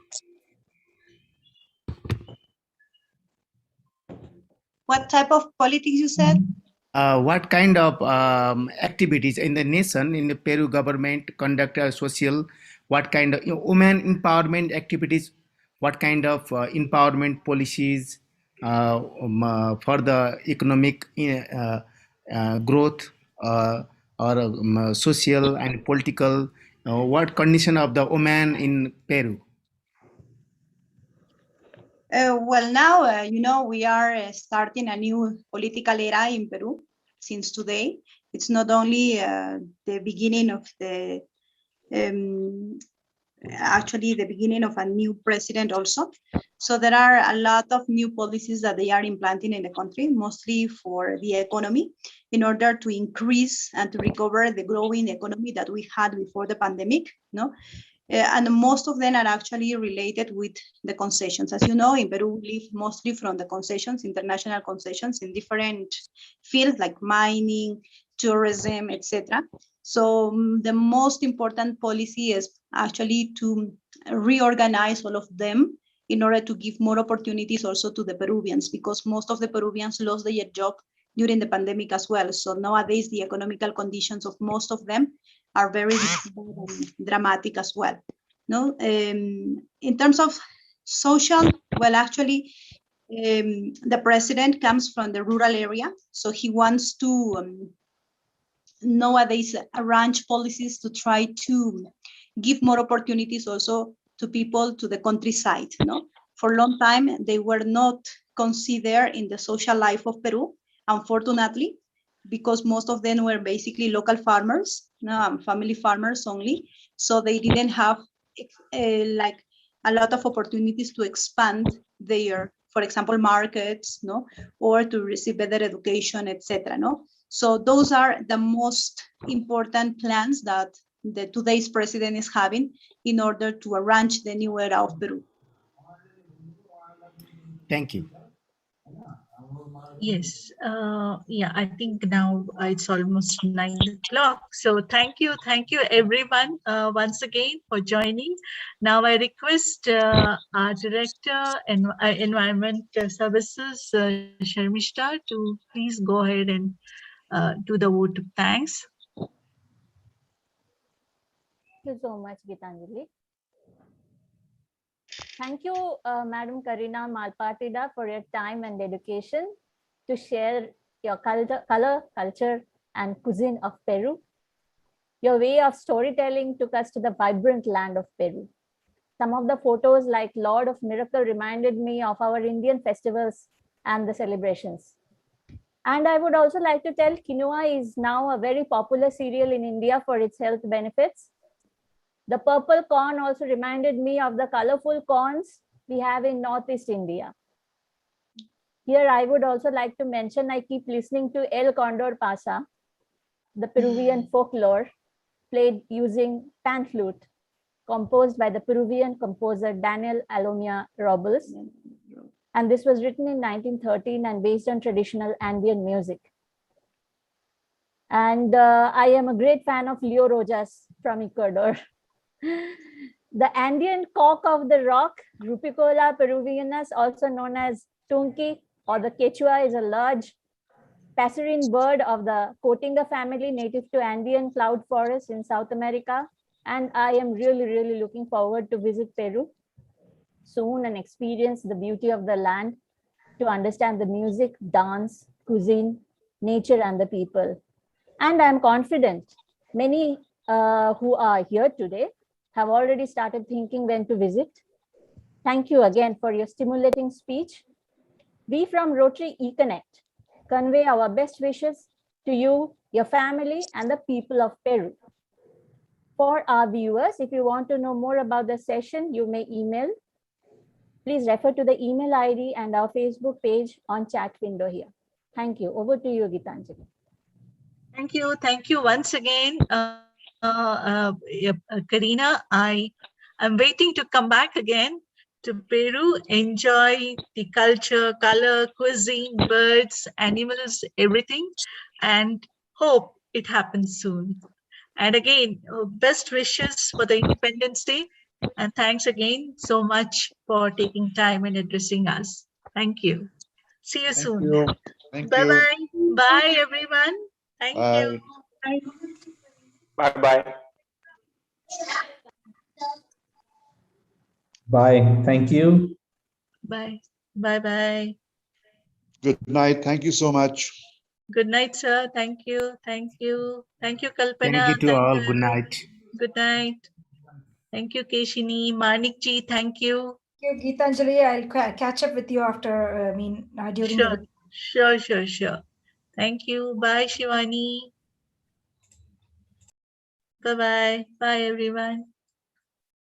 What type of politics you said? What kind of activities in the nation, in the Peru government conduct social, what kind of women empowerment activities, what kind of empowerment policies for the economic growth or social and political, what condition of the women in Peru? Well, now, we are starting a new political era in Peru since today. It's not only the beginning of actually the beginning of a new president also. So there are a lot of new policies that they are implanting in the country, mostly for the economy, in order to increase and to recover the growing economy that we had before the pandemic, no? And most of them are actually related with the concessions. As you know, in Peru, we live mostly from the concessions, international concessions in different fields like mining, tourism, etc. So the most important policy is actually to reorganize all of them in order to give more opportunities also to the Peruvians, because most of the Peruvians lost their job during the pandemic as well. So nowadays, the economical conditions of most of them are very dramatic as well. No, in terms of social, well, actually, the president comes from the rural area, so he wants to nowadays arrange policies to try to give more opportunities also to people to the countryside. No, for a long time they were not considered in the social life of Peru, unfortunately, because most of them were basically local farmers, family farmers only. So they didn't have like a lot of opportunities to expand their, for example, markets, no, or to receive better education, etc. No, so those are the most important plans that today's president is having in order to arrange the new era of Peru. Thank you. Yes, yeah, I think now it's almost 9 o'clock. So thank you everyone once again for joining. Now I request our Director Environment Services, Sharmishta, to please go ahead and do the vote of thanks. Thank you so much, Gitanjali. Thank you, Madam Karina Malpartida, for your time and dedication to share your culture, and cuisine of Peru. Your way of storytelling took us to the vibrant land of Peru. Some of the photos like Lord of Miracle reminded me of our Indian festivals and the celebrations. And I would also like to tell quinoa is now a very popular cereal in India for its health benefits. The purple corn also reminded me of the colorful corns we have in Northeast India. Here, I would also like to mention, I keep listening to El Condor Pasa, the Peruvian folklore played using pan flute, composed by the Peruvian composer Daniel Alomia Robles. And this was written in 1913 and based on traditional Andean music. And I am a great fan of Leo Rojas from Ecuador. The Andean cock of the rock, Rupicola peruvianus, also known as tunki or the Quechua, is a large passerine bird of the Cotinga family, native to Andean cloud forests in South America. And I am really looking forward to visit Peru soon and experience the beauty of the land, to understand the music, dance, cuisine, nature, and the people. And I'm confident many who are here today have already started thinking when to visit. Thank you again for your stimulating speech. We from Rotary eConnect convey our best wishes to you, your family, and the people of Peru. For our viewers, if you want to know more about the session, you may email. Please refer to the email ID and our Facebook page on chat window here. Thank you. Over to you, Gitanjali. Thank you once again, Karina. I'm waiting to come back again to Peru, enjoy the culture, color, cuisine, birds, animals, everything, and hope it happens soon. And again, best wishes for the Independence Day. And thanks again so much for taking time and addressing us. Thank you. See you soon. Bye-bye. Bye, everyone. Thank you. Bye-bye. Bye. Thank you. Bye. Bye-bye. Good night. Thank you so much. Good night, sir. Thank you. Thank you. Thank you, Kalpana. Thank you to all. Good night. Good night. Thank you, Keshini. Manikji, thank you. Thank you, Gitanjali. I'll catch up with you after, during the... Sure. Thank you. Bye, Shivani. Bye-bye. Bye, everyone.